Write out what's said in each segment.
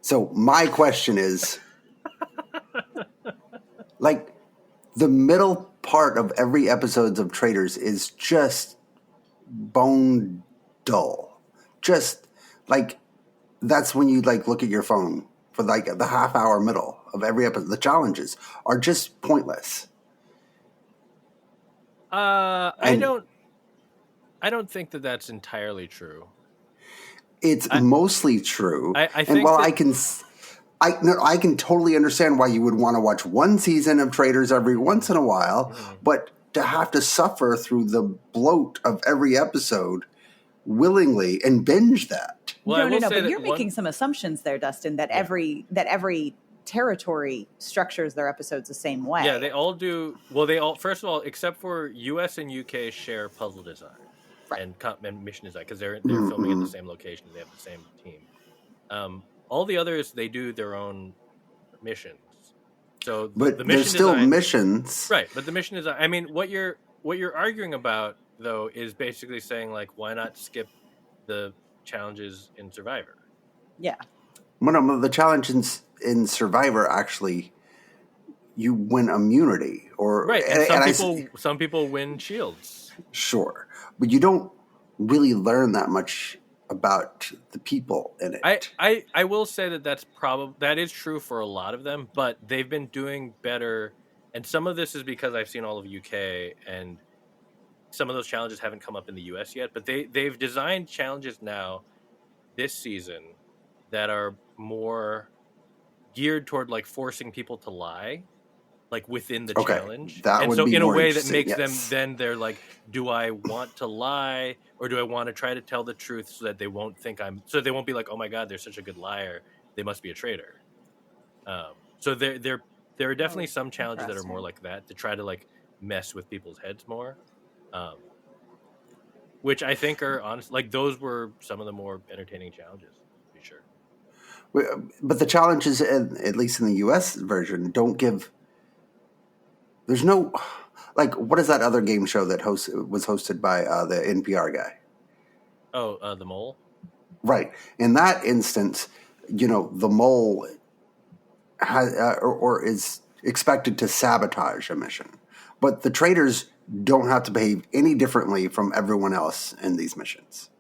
So my question is, like, the middle part of every episode of Traitors is just bone dull. Just like that's when you like look at your phone for like the half hour middle of every episode. The challenges are just pointless. I don't think that that's entirely true. It's mostly true. I think while that, I can totally understand why you would want to watch one season of Traitors every once in a while, but to have to suffer through the bloat of every episode willingly and binge that. Well, no, but you're making some assumptions there, Dustin, that every territory structures their episodes the same way. Yeah, they all do. Well, they all, first of all, except for US and UK share puzzle design and mission design because they're filming at the same location. They have the same team. All the others, they do their own missions. So, but the mission there's still design, missions, right? But the mission design. I mean, what you're arguing about though is basically saying like, why not skip the challenges in Survivor? Yeah. One of the challenges in Survivor actually, you win immunity, or right. And some people win shields. Sure, but you don't really learn that much about the people in it. I will say that is true for a lot of them, but they've been doing better. And some of this is because I've seen all of UK, and some of those challenges haven't come up in the US yet. But they've designed challenges now this season that are more geared toward like forcing people to lie, like within the challenge. That and would so be in a more way that interesting, makes yes. them, then they're like, do I want to lie or do I want to try to tell the truth so that they won't think so they won't be like, oh my God, they're such a good liar, they must be a traitor. So there are definitely some challenges that are more like that, to try to like mess with people's heads more. Which I think are honest, like those were some of the more entertaining challenges, to be sure. But the challenges, at least in the US version, don't give. There's no, like, what is that other game show that was hosted by the NPR guy? Oh, The Mole? Right. In that instance, the mole has, or is expected to sabotage a mission. But the traitors don't have to behave any differently from everyone else in these missions.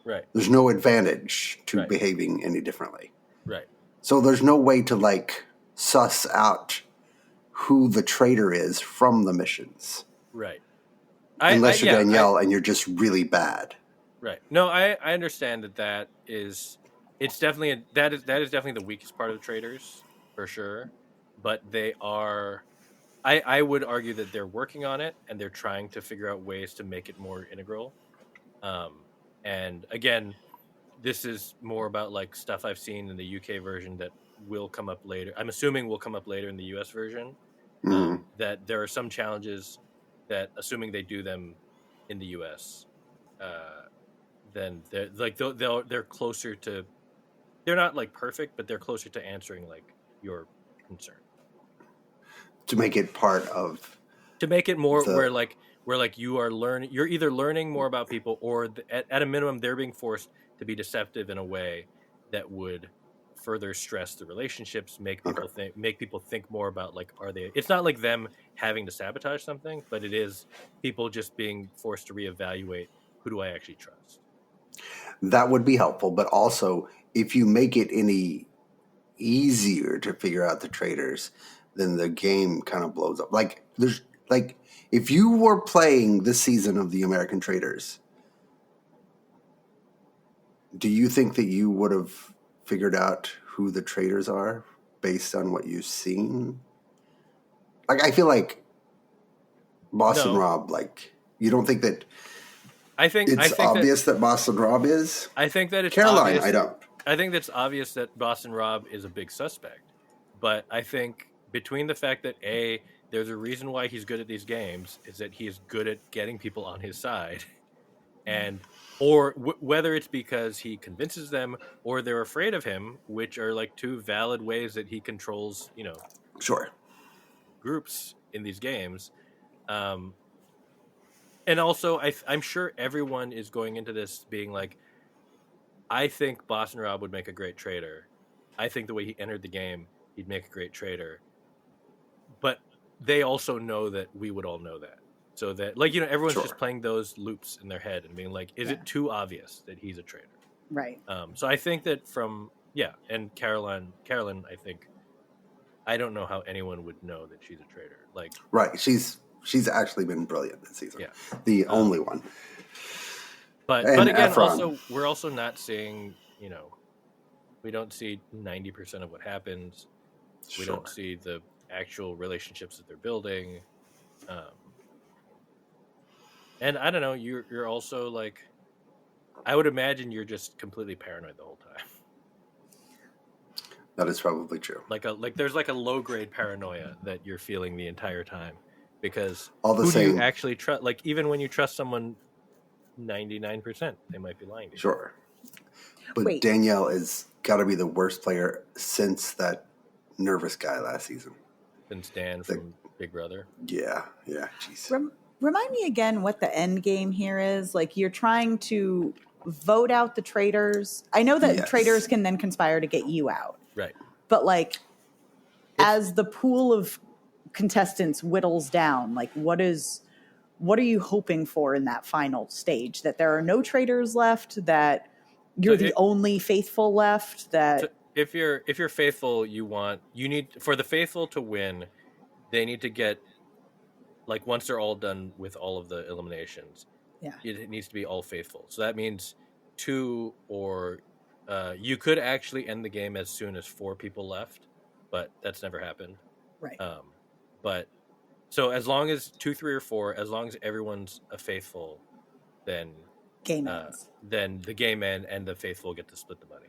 Right. There's no advantage to behaving any differently. Right. So there's no way to, like, suss out who the traitor is from the missions. Right. Unless you're Danielle and you're just really bad. Right. No, I understand that is, it's definitely, that is definitely the weakest part of the Traitors, for sure. But they are, I would argue that they're working on it and they're trying to figure out ways to make it more integral. And again, this is more about like stuff I've seen in the UK version that will come up later. I'm assuming will come up later in the US version. That there are some challenges that, assuming they do them in the US, then they're like they're closer to. They're not like perfect, but they're closer to answering like your concern. To make it part of. To make it more where you are learning. You're either learning more about people, or at a minimum, they're being forced to be deceptive in a way that would further stress the relationships, make people think more about like, are they? It's not like them having to sabotage something, but it is people just being forced to reevaluate, who do I actually trust. That would be helpful, but also if you make it any easier to figure out the traitors, then the game kind of blows up. Like there's like if you were playing this season of the American Traitors, do you think that you would have figured out who the traitors are based on what you've seen? Like, I feel like Boston Rob, like, you don't think that I think obvious that Boston Rob is? I think that it's Caroline, obvious. I don't. I think that's obvious that Boston Rob is a big suspect. But I think between the fact that there's a reason why he's good at these games, is that he is good at getting people on his side. And or whether it's because he convinces them or they're afraid of him, which are like two valid ways that he controls, Sure, groups in these games. And also, I'm sure everyone is going into this being like, I think Boston Rob would make a great traitor, I think the way he entered the game, he'd make a great traitor. But they also know that we would all know that. So that, like, everyone's just playing those loops in their head and being like, is it too obvious that he's a traitor? Right. So I think that and Caroline, I think, I don't know how anyone would know that she's a traitor. Like, right. She's actually been brilliant this season. Yeah. The only one. But again, also, we're also not seeing, we don't see 90% of what happens. We don't see the actual relationships that they're building. And I don't know, you're also like, I would imagine you're just completely paranoid the whole time. That is probably true. Like there's like a low grade paranoia that you're feeling the entire time, because do you actually trust? Like, even when you trust someone 99%, they might be lying to you. Sure. But Danielle is got to be the worst player since that nervous guy last season. Since Dan from Big Brother. Yeah. Jeez. Remind me again what the end game here is. Like, you're trying to vote out the traitors. I know that traitors can then conspire to get you out. Right. But like, as the pool of contestants whittles down, like, what are you hoping for in that final stage? That there are no traitors left, that you're the only faithful left, that... So if you're faithful, you need, for the faithful to win, they need to get, like, once they're all done with all of the eliminations, it needs to be all faithful. So that means 2 or you could actually end the game as soon as 4 people left, but that's never happened. Right. But so as long as 2, 3, or 4, as long as everyone's a faithful, then game ends. Then the game ends and the faithful get to split the money.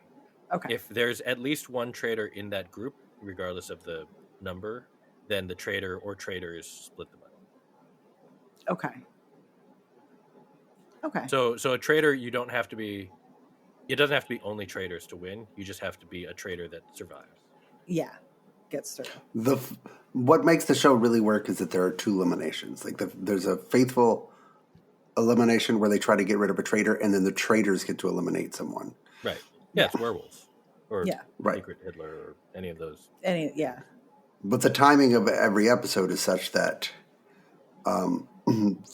Okay. If there's at least one traitor in that group, regardless of the number, then the traitor or traitors split the money. Okay. So a traitor, it doesn't have to be only traitors to win. You just have to be a traitor that survives. Yeah. Gets through. What makes the show really work is that there are 2 eliminations. Like, there's a faithful elimination where they try to get rid of a traitor, and then the traitors get to eliminate someone. Right. Yeah, it's werewolves. Or right. Secret Hitler, or any of those. But the timing of every episode is such that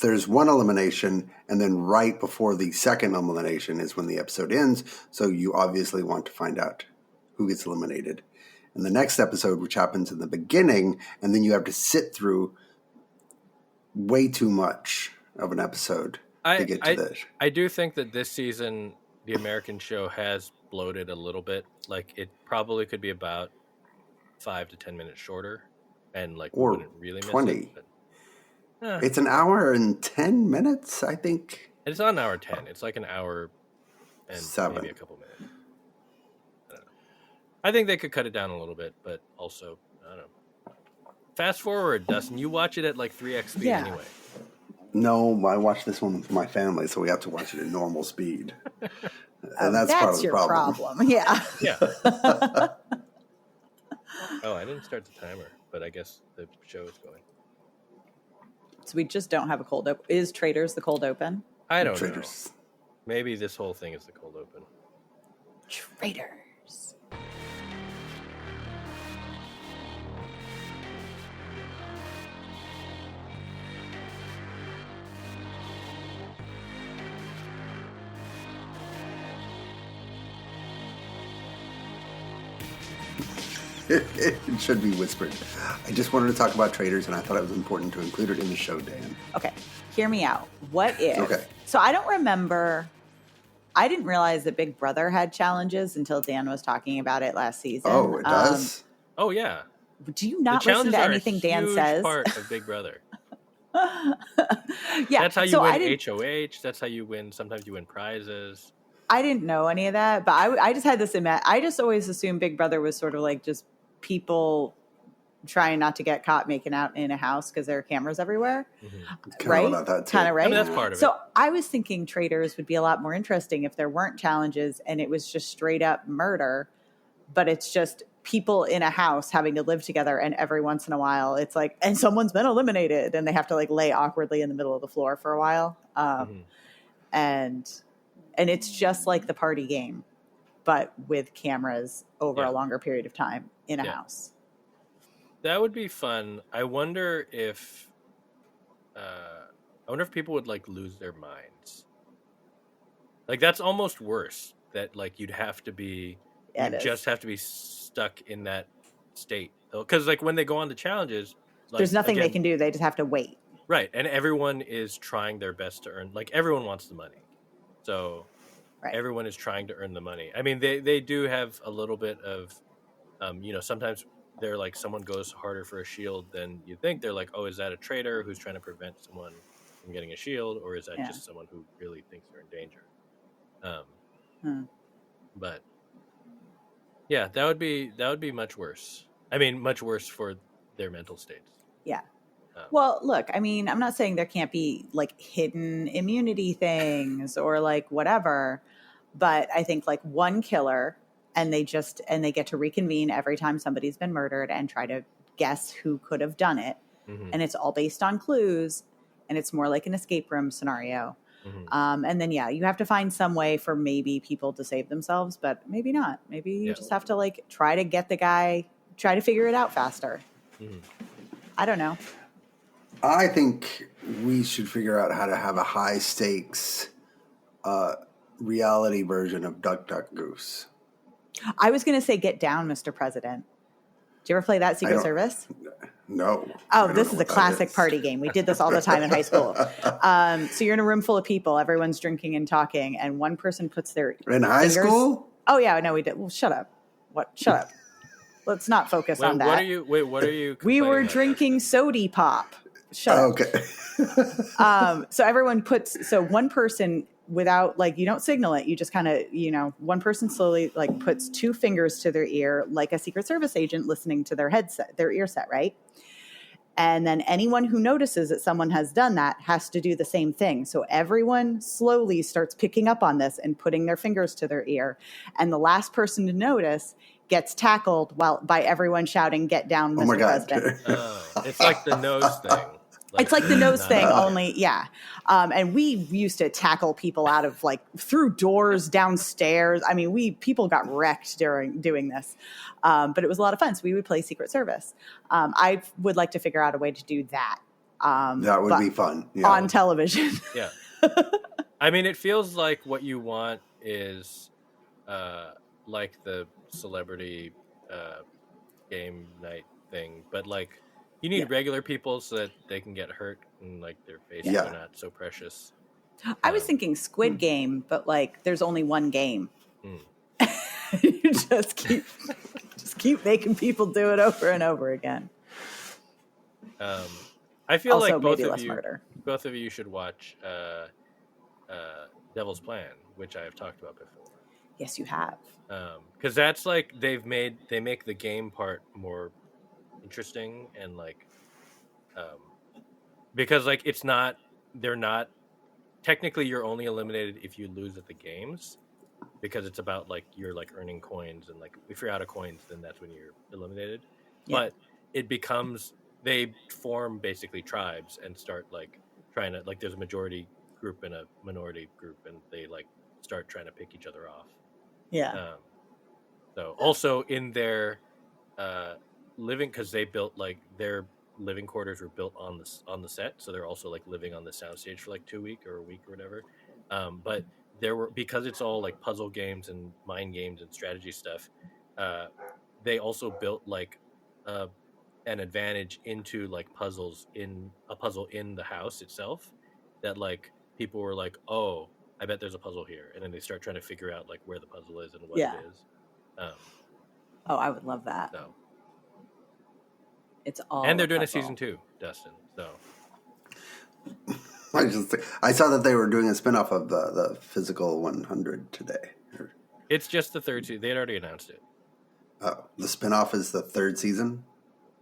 there's one elimination, and then right before the second elimination is when the episode ends. So you obviously want to find out who gets eliminated. And the next episode, which happens in the beginning, and then you have to sit through way too much of an episode to get to this. I do think that this season, the American show has bloated a little bit. Like, it probably could be about 5 to 10 minutes shorter, and like, or wouldn't really 20. miss it. But, it's an hour and 10 minutes, I think. It's not an hour 10. It's like an hour and 7. Maybe a couple minutes. I don't know. I think they could cut it down a little bit, but also, I don't know. Fast forward, Dustin. You watch it at like 3x speed anyway. No, I watch this one with my family, so we have to watch it at normal speed. And that's part of the problem. Yeah. Yeah. Oh, I didn't start the timer, but I guess the show is going. So we just don't have a cold open. Is Traitors the cold open? I don't know. Maybe this whole thing is the cold open. Traitors. It should be whispered. I just wanted to talk about Traitors, and I thought it was important to include it in the show, Dan. Okay, hear me out. What if... Okay. So I don't remember... I didn't realize that Big Brother had challenges until Dan was talking about it last season. Oh, it does? Oh, yeah. Do you not listen to anything Dan says? Part of Big Brother. Yeah. That's how you win HOH. That's how you win. Sometimes you win prizes. I didn't know any of that, but I just had this... I just always assumed Big Brother was sort of like just people trying not to get caught making out in a house because there are cameras everywhere. Mm-hmm. Right? About that too. Kind of right. I mean, that's part of it. So I was thinking Traitors would be a lot more interesting if there weren't challenges and it was just straight up murder, but it's just people in a house having to live together, and every once in a while it's like, and someone's been eliminated, and they have to like lay awkwardly in the middle of the floor for a while. And it's just like the party game. but with cameras over Yeah. a longer period of time in a Yeah. house. That would be fun. I wonder if people would like lose their minds. Like that's almost worse. That like you'd have to be, Yeah, you it just is. have to be stuck in that state. Because like when they go on the challenges, like There's nothing they again, can do. They just have to wait. right? And everyone is trying their best to earn. Like everyone wants the money, so Right. everyone is trying to earn the money. I mean, they do have a little bit of, sometimes they're like someone goes harder for a shield than you think. They're like, oh, is that a traitor who's trying to prevent someone from getting a shield, or is that Yeah. just someone who really thinks they're in danger? But yeah, that would be much worse. I mean, much worse for their mental states. Yeah. Well, look, I mean, I'm not saying there can't be like hidden immunity things or like whatever, but I think like one killer and they get to reconvene every time somebody's been murdered and try to guess who could have done it. Mm-hmm. And it's all based on clues and it's more like an escape room scenario. Mm-hmm. And then, yeah, you have to find some way for maybe people to save themselves, but maybe not. Maybe you just have to like try to get the guy, try to figure it out faster. Mm-hmm. I don't know. I think we should figure out how to have a high stakes reality version of Duck Duck Goose. I was going to say Get Down, Mr. President. Do you ever play that Secret Service? No. Oh, this is a classic party game. We did this all the time in high school. So you're in a room full of people. Everyone's drinking and talking, and one person puts their in high school. Oh yeah, no, we did. Well, shut up. What? Shut up. Let's not focus on that. What are you? We were drinking sody pop. Shut up. Okay. So everyone one person without like, you don't signal it. You just kind of, one person slowly like puts two fingers to their ear, like a Secret Service agent listening to their ear set. Right. And then anyone who notices that someone has done that has to do the same thing. So everyone slowly starts picking up on this and putting their fingers to their ear. And the last person to notice gets tackled by everyone shouting, "Get down, Mr. President." It's like the nose thing. It's like the nose thing, only, yeah. And we used to tackle people out of like through doors downstairs. I mean, people got wrecked during doing this, but it was a lot of fun. So we would play Secret Service. I would like to figure out a way to do that. That would be fun on television. Yeah, I mean, it feels like what you want is like the celebrity game night thing, but like. You need regular people so that they can get hurt and like their faces are not so precious. I was thinking Squid Game, but like there's only one game. You just keep making people do it over and over again. I feel also, like both of you should watch Devil's Plan, which I have talked about before. Yes, you have. Because that's like they make the game part more interesting and like because like they're not technically you're only eliminated if you lose at the games because it's about like you're like earning coins and like if you're out of coins then that's when you're eliminated. But it becomes they form basically tribes and start like trying to like there's a majority group and a minority group and they like start trying to pick each other off. So also in their living because they built like their living quarters were built on the set, so they're also like living on the soundstage for like 2 weeks or a week or whatever. But there were because it's all like puzzle games and mind games and strategy stuff. They also built like an advantage into like puzzles in a puzzle in the house itself. That like people were like, oh, I bet there's a puzzle here, and then they start trying to figure out like where the puzzle is and what it is. Oh, I would love that. So. It's all and they're doing a season 2, Dustin. So I saw that they were doing a spinoff of the Physical 100 today. It's just the third season. They had already announced it. Oh, the spinoff is the third season?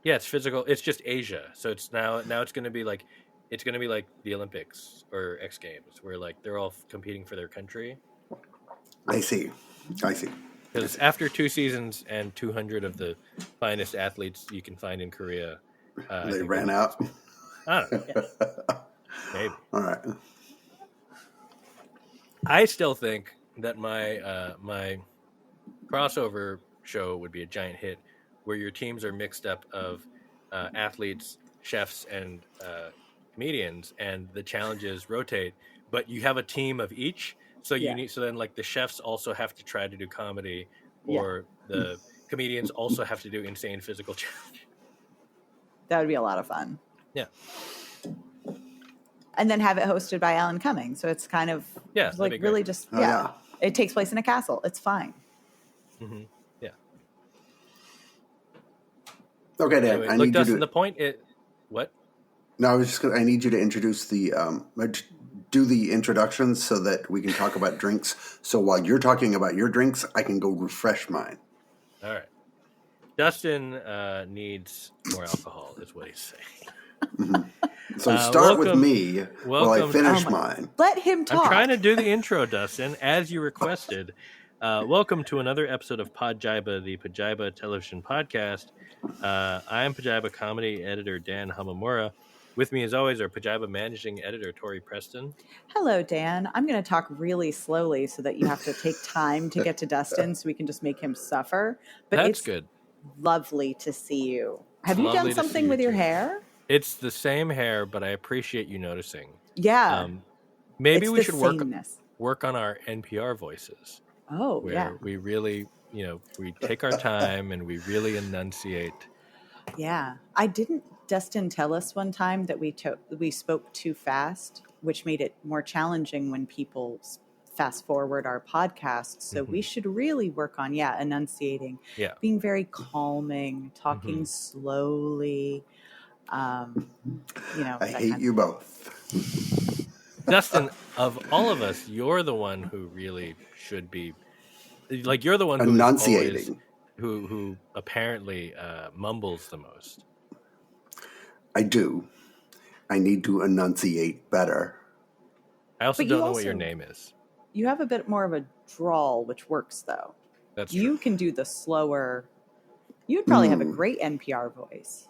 Yeah, it's physical. It's just Asia. So it's now it's going to be like the Olympics or X Games where like they're all competing for their country. I see. Because after 2 seasons and 200 of the finest athletes you can find in Korea, they ran out. I don't know. Maybe. All right. I still think that my crossover show would be a giant hit, where your teams are mixed up of athletes, chefs, and comedians, and the challenges rotate. But you have a team of each, so you Yeah. need. So then, like the chefs also have to try to do comedy, Yeah. or the comedians also have to do insane physical challenge. That would be a lot of fun. Yeah. And then have it hosted by Alan Cumming. So it's kind of like really just It takes place in a castle. It's fine. Mm-hmm. Yeah. Okay, Dan. Anyway, look, Dustin. The point is what? No, I was just. I need you to introduce the do the introductions so that we can talk about drinks. So while you're talking about your drinks, I can go refresh mine. All right. Dustin needs more alcohol, is what he's saying. Mm-hmm. So start with me while I finish mine. Let him talk. I'm trying to do the intro, Dustin, as you requested. Welcome to another episode of Podjiba, the Podjiba television podcast. I am Podjiba comedy editor Dan Hamamura. With me, as always, are Podjiba managing editor Tori Preston. Hello, Dan. I'm going to talk really slowly so that you have to take time to get to Dustin so we can just make him suffer. But That's it's good. Lovely to see you. Have you done something with your hair? It's the same hair, but I appreciate you noticing. Yeah. Maybe we should work on our NPR voices. Oh, where we really, we take our time and we really enunciate. Yeah. Dustin tell us one time that we spoke too fast, which made it more challenging when people fast forward our podcasts. So we should really work on, enunciating, being very calming, talking slowly. I hate you both. Dustin, of all of us, you're the one who really should be, like, you're the one who enunciating, who apparently mumbles the most. I do. I need to enunciate better. I also don't know what your name is. You have a bit more of a drawl, which works, though. That's true. You can do the slower. You'd probably have a great NPR voice.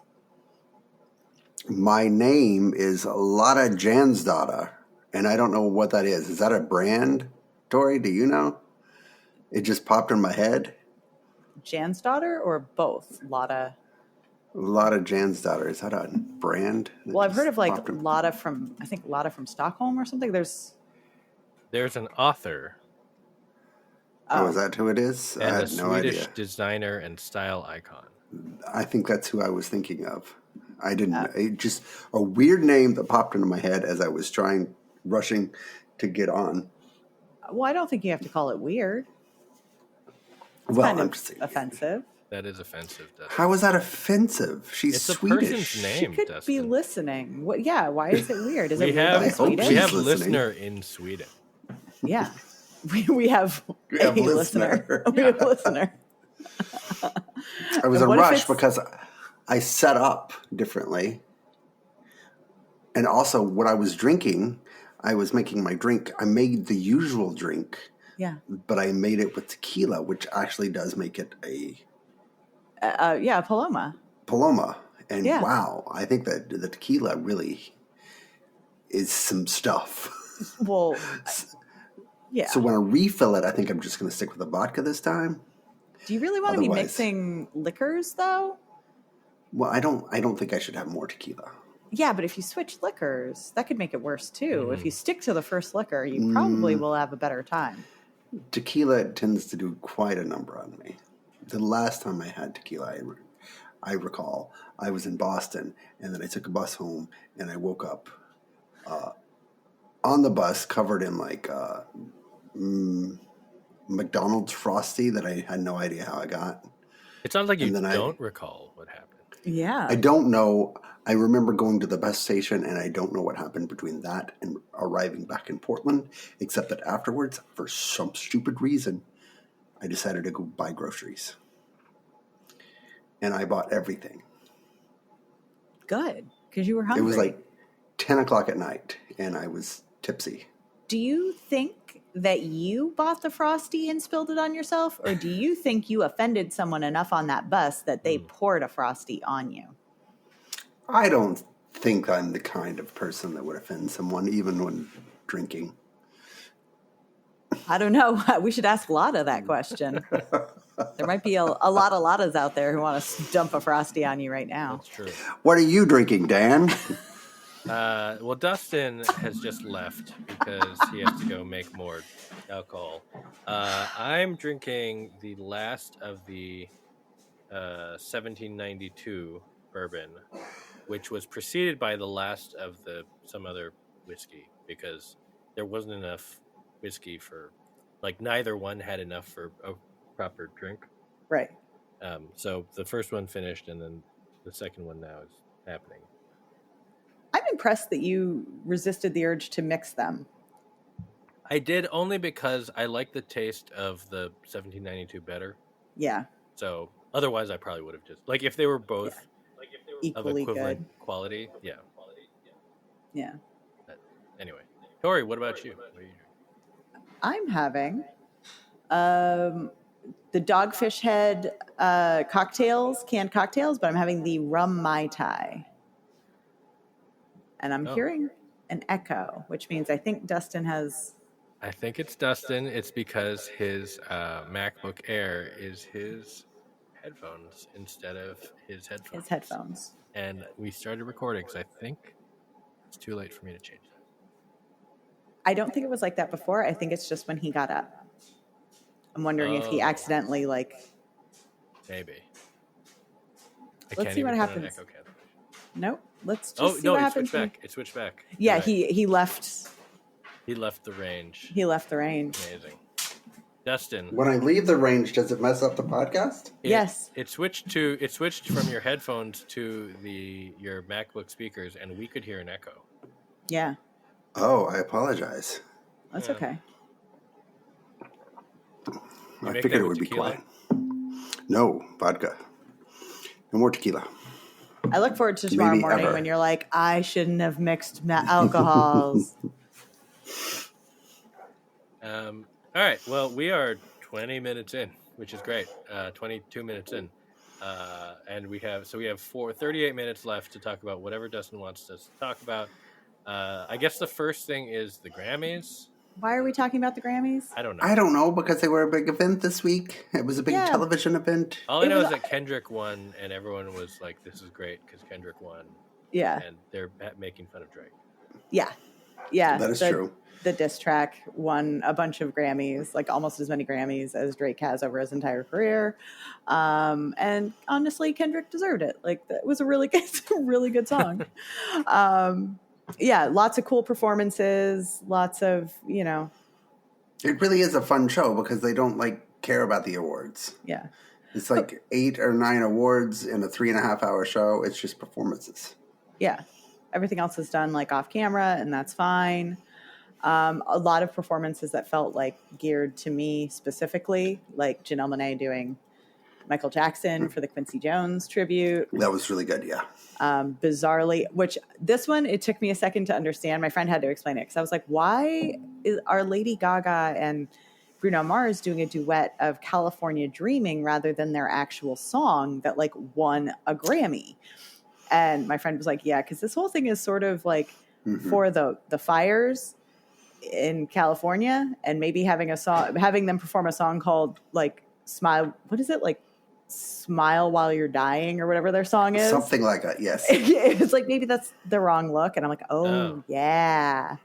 My name is Lotta Jansdata, and I don't know what that is. Is that a brand, Tori? Do you know? It just popped in my head. Jansdaughter or both? Lotta Jansdaughter. Is that a brand? Well, I've heard of Lotta from Stockholm or something. There's an author. Oh, is that who it is? And I had a no Swedish idea. Designer and style icon. I think that's who I was thinking of. I didn't. It just a weird name that popped into my head as I was rushing to get on. Well, I don't think you have to call it weird. It's I'm just saying, offensive. That is offensive, Dustin. How is that offensive? She's Swedish. A person's name, she could Dustin. be listening. What? Yeah. Why is it weird? Is it we have a listener in Sweden. Yeah, we have a listener. We have a listener. It was a rush because I set up differently, and also what I was drinking. I was making my drink. I made the usual drink. Yeah. But I made it with tequila, which actually does make it a Paloma. Paloma. And wow, I think that the tequila really is some stuff. Well, yeah. So when I refill it, I think I'm just going to stick with the vodka this time. Do you really want to be mixing liquors, though? Well, I don't think I should have more tequila. Yeah, but if you switch liquors, that could make it worse, too. If you stick to the first liquor, you probably will have a better time. Tequila tends to do quite a number on me. The last time I had tequila, I recall, I was in Boston, and then I took a bus home, and I woke up on the bus covered in McDonald's Frosty that I had no idea how I got. It sounds like you don't recall what happened. Yeah. I don't know. I remember going to the bus station, and I don't know what happened between that and arriving back in Portland, except that afterwards, for some stupid reason, I decided to go buy groceries. And I bought everything. Good, because you were hungry. It was like 10 o'clock at night, and I was tipsy. Do you think that you bought the Frosty and spilled it on yourself, or do you think you offended someone enough on that bus that they poured a Frosty on you? I don't think I'm the kind of person that would offend someone, even when drinking. I don't know. We should ask Lotta that question. There might be a lot of Lottas out there who want to dump a Frosty on you right now. That's true. What are you drinking, Dan? Well, Dustin has just left because he has to go make more alcohol. I'm drinking the last of the 1792 bourbon, which was preceded by the last of some other whiskey, because there wasn't enough whiskey for, like, neither one had enough for a proper drink. Right. So the first one finished, and then the second one now is happening. I'm impressed that you resisted the urge to mix them. I did, only because I like the taste of the 1792 better. Yeah. So otherwise, I probably would have just, like, if they were both equally of equivalent good quality. Yeah. Yeah. But anyway, Tori, what about you? What are you doing? I'm having the Dogfish Head cocktails, canned cocktails, but I'm having the rum Mai Tai. And I'm hearing an echo, which means I think Dustin has... I think it's Dustin. It's because his MacBook Air is his headphones instead of his headphones. His headphones. And we started recording, because I think it's too late for me to change that. I don't think it was like that before. I think it's just when he got up. I'm wondering if he accidentally, like... Maybe. Let's see what happens. Nope. Let's just see what happens. It switched back. Yeah, right. He left. He left the range. Amazing. Dustin. When I leave the range, does it mess up the podcast? Yes. It switched from your headphones to your MacBook speakers, and we could hear an echo. Yeah. Oh, I apologize. That's okay. I figured it would be quiet. No, vodka. No more tequila. I look forward to tomorrow morning when you're like, I shouldn't have mixed alcohols. All right. Well, we are 20 minutes in, which is great. 22 minutes in. And we have 38 minutes left to talk about whatever Dustin wants us to talk about. I guess the first thing is the Grammys. Why are we talking about the Grammys? I don't know. I don't know, because they were a big event this week. It was a big television event. All I know is that Kendrick won, and everyone was like, this is great because Kendrick won. Yeah. And they're making fun of Drake. Yeah. Yeah. That is true. The diss track won a bunch of Grammys, like almost as many Grammys as Drake has over his entire career. And honestly, Kendrick deserved it. Like, that was a really good song. Yeah, lots of cool performances, lots of, It really is a fun show because they don't care about the awards. Yeah. It's 8 or 9 awards in a 3.5-hour show. It's just performances. Yeah. Everything else is done off camera, and that's fine. A lot of performances that felt geared to me specifically, like Janelle Monáe doing Michael Jackson for the Quincy Jones tribute. That was really good, yeah. Bizarrely, which this one, it took me a second to understand. My friend had to explain it because I was like, why are Lady Gaga and Bruno Mars doing a duet of California Dreaming rather than their actual song that won a Grammy? And my friend was like, yeah, because this whole thing is sort of for the fires in California, and maybe having them perform a song called Smile. What is it? Smile While You're Dying or whatever their song is. Something like that, yes. It's maybe that's the wrong look. And I'm like, oh, yeah.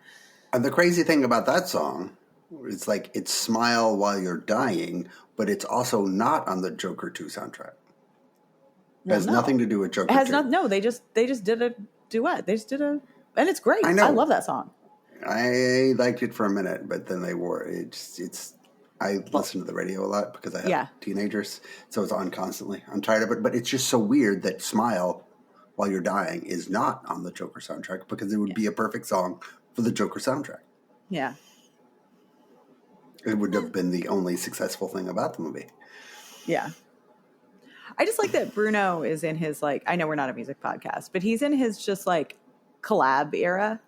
And the crazy thing about that song is it's Smile While You're Dying, but it's also not on the Joker 2 soundtrack. It has nothing to do with Joker 2. It has not. No, they just did a duet. They just did and it's great. I love that song. I liked it for a minute, but then they wore it. I listen to the radio a lot because I have teenagers, so it's on constantly. I'm tired of it, but it's just so weird that Smile While You're Dying is not on the Joker soundtrack, because it would be a perfect song for the Joker soundtrack. Yeah. It would have been the only successful thing about the movie. Yeah. I just like that Bruno is in his, I know we're not a music podcast, but he's in his just collab era.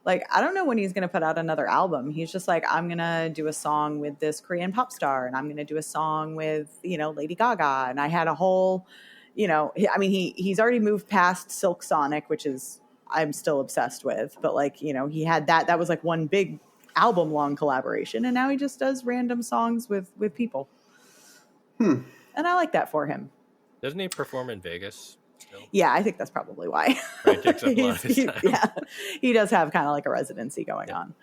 I don't know when he's going to put out another album. He's just I'm going to do a song with this Korean pop star, and I'm going to do a song with, Lady Gaga. And I had a whole, he's already moved past Silk Sonic, which is, I'm still obsessed with. But he had that was one big album-long collaboration, and now he just does random songs with people. And I like that for him. Doesn't he perform in Vegas still? Yeah, I think that's probably why. Right, takes up a lot of his time. Yeah, he does have kind of like a residency going on.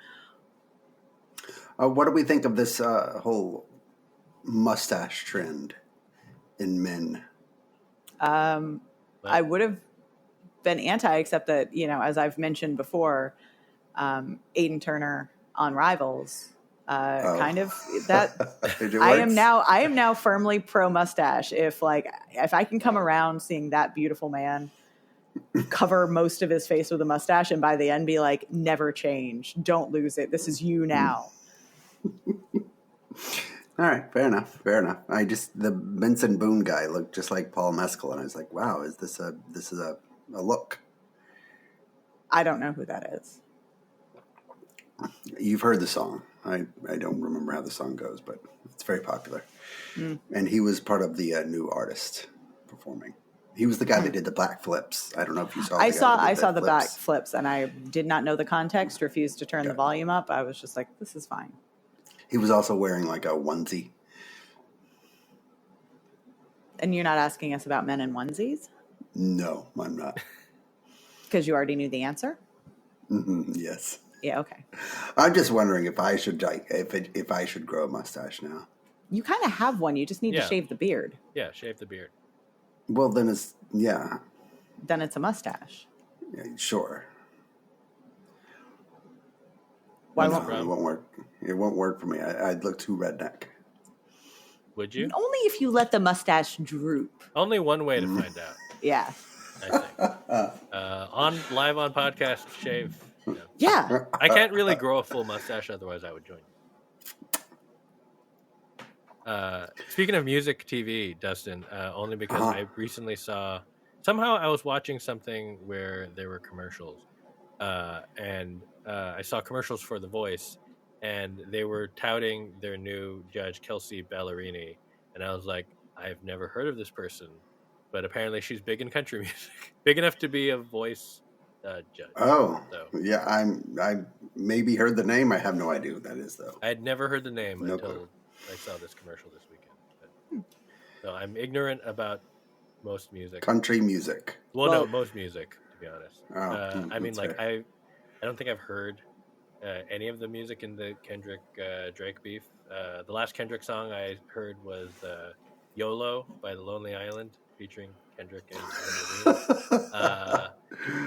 What do we think of this whole mustache trend in men? I would have been anti, except that, as I've mentioned before, Aiden Turner on Rivals, kind of that. I am now firmly pro mustache. If I can come around seeing that beautiful man cover most of his face with a mustache, and by the end be like, never change, don't lose it, this is you now. All right, fair enough. The Benson Boone guy looked just like Paul Mescal, and I was like, wow, this is a look? I don't know who that is. You've heard the song. I don't remember how the song goes, but it's very popular. And he was part of the new artist performing. He was the guy that did the black flips. I don't know if you saw. I saw the black flips, and I did not know the context. Refused to turn the volume up. I was just like, this is fine. He was also wearing like a onesie. And you're not asking us about men in onesies? No, I'm not. Because you already knew the answer? Yes. Yeah. Okay. I'm just wondering if I should if I should grow a mustache now. You kind of have one. You just need to shave the beard. Yeah, shave the beard. Well, then it's Then it's a mustache. Yeah, sure. Why it won't work. It won't work for me. I'd look too redneck. Would you? Only if you let the mustache droop. Only one way to find out. Yeah. I think. Live on podcast, shave. Yeah. I can't really grow a full mustache, otherwise I would join you. Speaking of music TV, Dustin, only because I recently saw... Somehow I was watching something where there were commercials, and I saw commercials for The Voice, and they were touting their new judge, Kelsey Ballerini, and I was like, I've never heard of this person, but apparently she's big in country music, big enough to be a voice judge. Oh, so, yeah, I maybe heard the name. I have no idea who that is, though. I had never heard the name until I saw this commercial this weekend. So I'm ignorant about most music. Country music. Well, no, most music, to be honest. Oh, I mean, like, I don't think I've heard any of the music in the Kendrick Drake beef. The last Kendrick song I heard was YOLO by The Lonely Island, featuring Kendrick and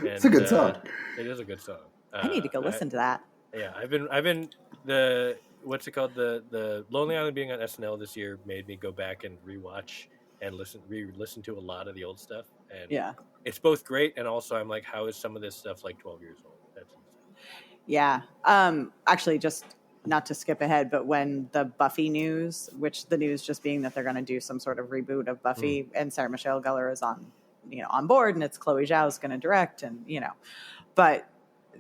it's a good song. It is a good song. I need to go listen to that. Yeah, I've been the what's it called, the Lonely Island being on SNL this year made me go back and rewatch and re-listen to a lot of the old stuff, and it's both great and also I'm like, how is some of this stuff like 12 years old? That's insane. Yeah. Actually, just not to skip ahead, but when the Buffy news, which the news just being that they're going to do some sort of reboot of Buffy, and Sarah Michelle Gellar is on board, and it's Chloe Zhao's going to direct, and but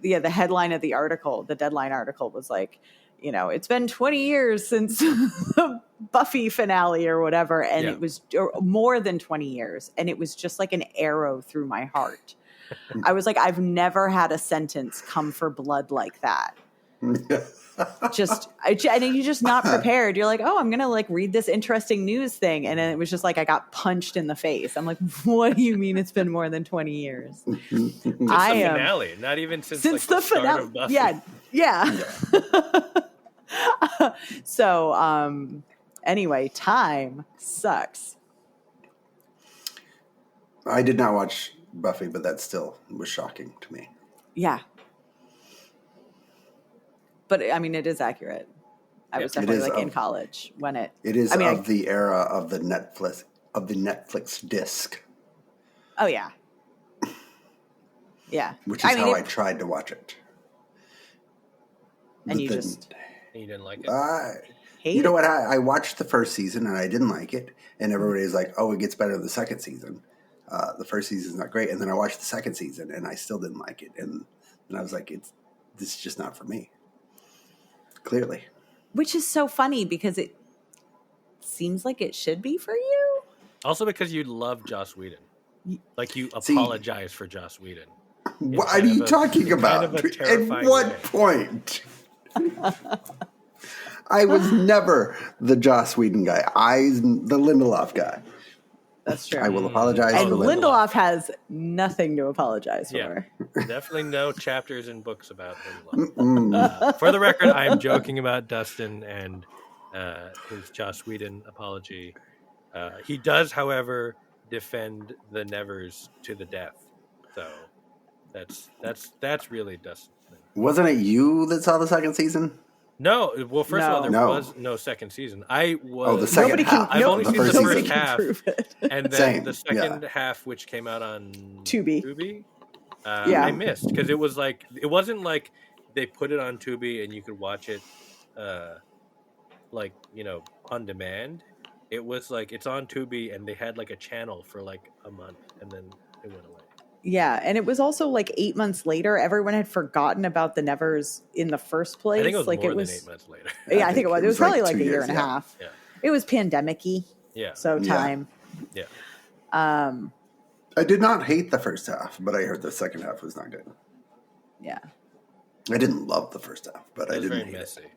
the headline of the article, the Deadline article, was like, it's been 20 years since the Buffy finale or whatever, and it was more than 20 years, and it was just like an arrow through my heart. I was like, I've never had a sentence come for blood like that. And you're just not prepared. You're like, oh, I'm gonna like read this interesting news thing, and then it was just like I got punched in the face. I'm like, what do you mean it's been more than 20 years? Since the finale, not even since like, the start of Buffy. Yeah. So anyway, time sucks. I did not watch Buffy, but that still was shocking to me. Yeah. But I mean, it is accurate. I was definitely in college when it is the era of the Netflix disc. Oh yeah. Yeah. Which is how I tried to watch it. And you didn't like it? You know what? I watched the first season and I didn't like it. And everybody's like, oh, it gets better the second season. The first season's not great. And then I watched the second season and I still didn't like it. And I was like, this is just not for me. Clearly. Which is so funny because it seems like it should be for you. Also because you love Joss Whedon. Like you apologize for Joss Whedon. What are you talking about? At what point? I was never the Joss Whedon guy. I'm the Lindelof guy. That's true. I will apologize And for Lindelof has nothing to apologize for. Definitely no chapters in books about Lindelof. For the record, I am joking about Dustin and his Joss Whedon apology. He does, however, defend the Nevers to the death. So that's really Dustin's thing. Wasn't it you that saw the second season? No, well, first of all, there No. was no second season. I was. Oh, the second half. I've only seen the first season. half, and then Same, the second half, which came out on Tubi. I missed because it wasn't like they put it on Tubi and you could watch it, on demand. It was like it's on Tubi and they had like a channel for like a month and then it went away. Yeah, and it was also like 8 months later. Everyone had forgotten about the Nevers in the first place. I think it was like more it was than 8 months later. Yeah, I think it was. It was probably like a 2 year years, and a half. Yeah. It was pandemic-y. Yeah. So time. Yeah. I did not hate the first half, but I heard the second half was not good. Yeah. I didn't love the first half, but I It was didn't very hate messy.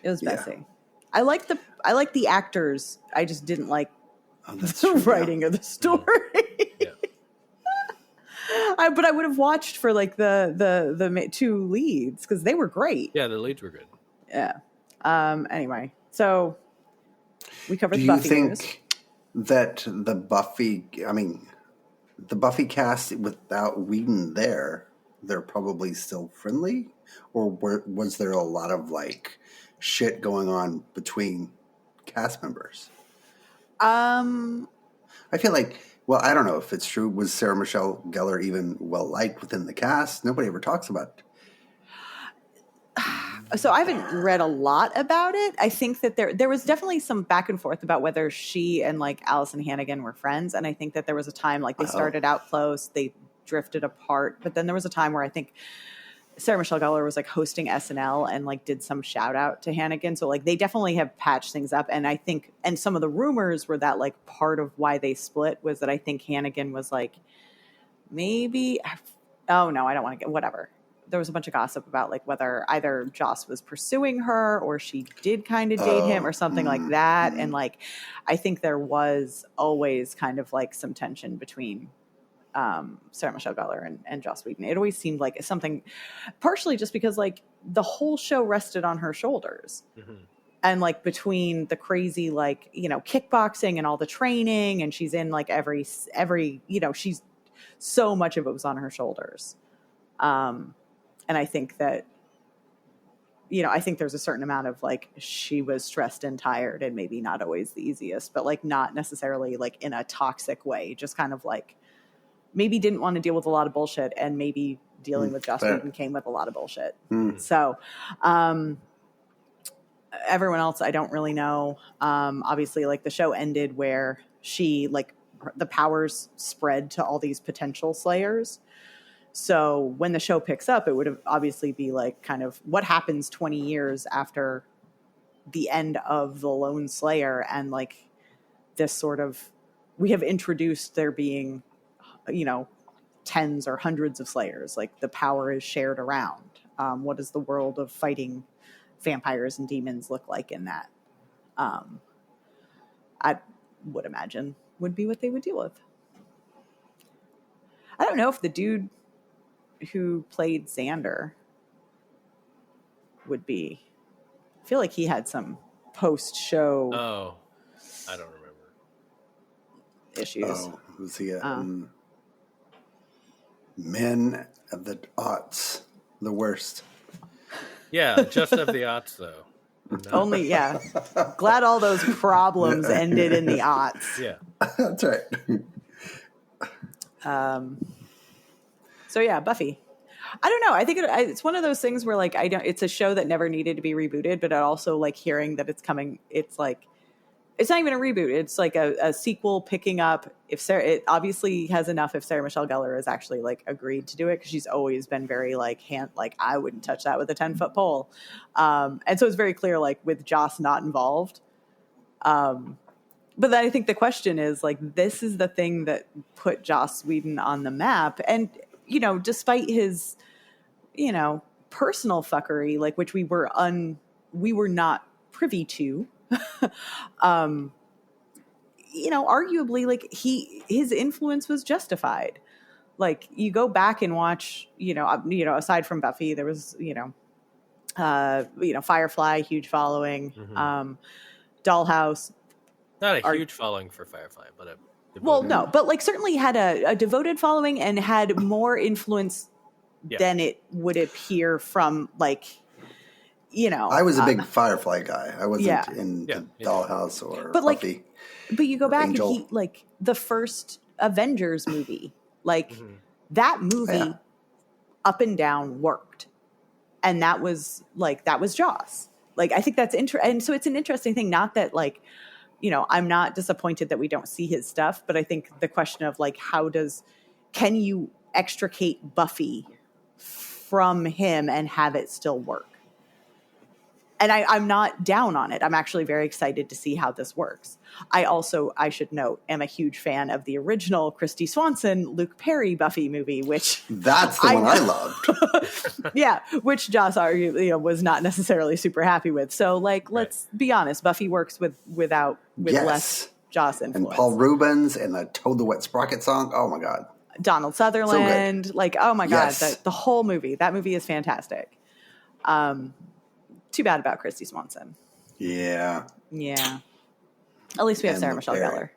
It was Yeah. messy. I like the actors. I just didn't like that's the true, writing of the story. Yeah. But I would have watched for like the two leads because they were great. Yeah, the leads were good. Yeah. Anyway, so we covered Do the you Buffy think news. that the Buffy cast without Whedon there, they're probably still friendly? Or was there a lot of like shit going on between cast members? I feel like, well, I don't know if it's true. Was Sarah Michelle Gellar even well liked within the cast? Nobody ever talks about it. So I haven't read a lot about it. I think that there was definitely some back and forth about whether she and like Allison Hannigan were friends. And I think that there was a time like they started out close, they drifted apart. But then there was a time where I think Sarah Michelle Gellar was like hosting SNL and like did some shout out to Hannigan. So like they definitely have patched things up. And I think, and some of the rumors were that like part of why they split was that I think Hannigan was like, maybe, oh no, I don't want to get, whatever. There was a bunch of gossip about like whether either Joss was pursuing her or she did kind of date him or something like that. And like, I think there was always kind of like some tension between Sarah Michelle Gellar and Joss Whedon. It always seemed like something, partially just because like the whole show rested on her shoulders. Mm-hmm. And like between the crazy, like, you know, kickboxing and all the training, and she's in like every, you know, she's so much of it was on her shoulders. And I think that, you know, I think there's a certain amount of like, she was stressed and tired and maybe not always the easiest, but like not necessarily like in a toxic way, just kind of like, maybe didn't want to deal with a lot of bullshit, and maybe dealing with Joss Whedon came with a lot of bullshit. So, everyone else, I don't really know. Obviously, like the show ended where she, like, the powers spread to all these potential slayers. So when the show picks up, it would obviously be like kind of what happens 20 years after the end of the Lone Slayer, and like this sort of, we have introduced there being, you know, tens or hundreds of slayers. Like the power is shared around. What does the world of fighting vampires and demons look like in that? I would imagine would be what they would deal with. I don't know if the dude who played Xander would be. I feel like he had some post-show. Oh, I don't remember. Issues. Oh, who's he? Men of the aughts, the worst. Yeah, just of the aughts though. No. Only, yeah. Glad all those problems ended in the aughts. Yeah, That's right. So yeah, Buffy. I don't know. I think it's one of those things where like it's a show that never needed to be rebooted, but also like hearing that it's coming. It's like it's not even a reboot. It's like a sequel picking up. It obviously has enough if Sarah Michelle Gellar has actually like agreed to do it, because she's always been very like I wouldn't touch that with a 10-foot pole. And so it's very clear like with Joss not involved. But then I think the question is like, this is the thing that put Joss Whedon on the map. And, you know, despite his, you know, personal fuckery, like which we were not privy to. Arguably, like his influence was justified. Like you go back and watch, aside from Buffy, there was, Firefly, huge following, Dollhouse. Not a huge following for Firefly, but no, but like certainly had a devoted following and had more influence than it would appear from like, I was a big Firefly guy. I wasn't in the Dollhouse or Buffy. But you go back Angel. And like the first Avengers movie, like that movie up and down worked. And that was Joss. Like, I think that's interesting. And so it's an interesting thing. Not that like, I'm not disappointed that we don't see his stuff, but I think the question of like, can you extricate Buffy from him and have it still work? And I'm not down on it. I'm actually very excited to see how this works. I should note, am a huge fan of the original Christy Swanson, Luke Perry Buffy movie, which... That's the one I loved. Yeah, which Joss arguably was not necessarily super happy with. So, like, let's be honest. Buffy works with less Joss influence. And Paul Rubens and the Toad the Wet Sprocket song. Oh, my God. Donald Sutherland. So like, oh, my God. The whole movie. That movie is fantastic. Too bad about Christy Swanson. Yeah. Yeah. At least we have Sarah Michelle Gellar.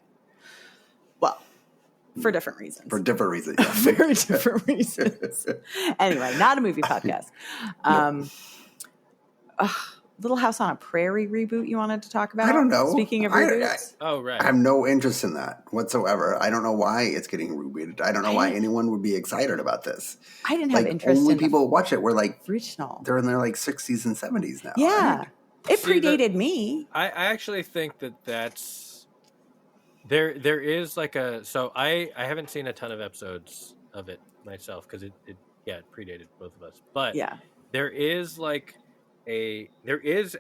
Well, for different reasons. For different reasons. Yeah. Very different reasons. Anyway, not a movie podcast. Little House on a Prairie reboot you wanted to talk about? I don't know. Speaking of reboots. I have no interest in that whatsoever. I don't know why it's getting rebooted. I don't know why anyone would be excited about this. I didn't have interest in people who watch it were like original. They're in their like 60s and 70s now. Yeah. It predated me. I actually think that's there is like I haven't seen a ton of episodes of it myself because it predated both of us. But there is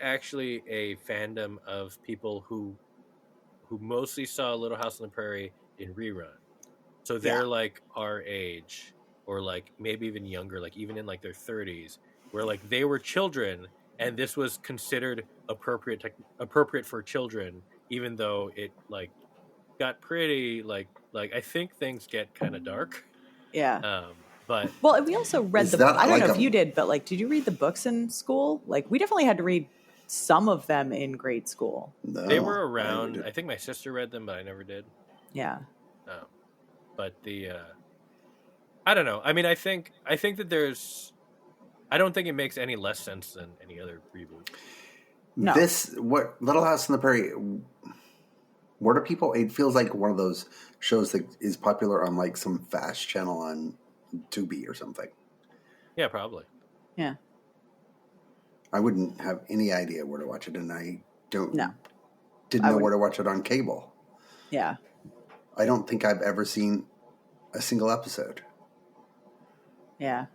actually a fandom of people who mostly saw Little House on the Prairie in rerun. So they're like our age or like maybe even younger, like even in like their 30s, where like they were children and this was considered appropriate for children, even though it like got pretty like I think things get kind of dark. Yeah. But we also read the book. I don't know if you did, but like, did you read the books in school? Like, we definitely had to read some of them in grade school. No, they were around. I think my sister read them, but I never did. Yeah. But I don't know. I mean, I think that I don't think it makes any less sense than any other reboot. No. Little House on the Prairie, what are people? It feels like one of those shows that is popular on like some fast channel on Tubi or something. Yeah, probably. Yeah. I wouldn't have any idea where to watch it, and I didn't know where to watch it on cable. Yeah. I don't think I've ever seen a single episode. Yeah.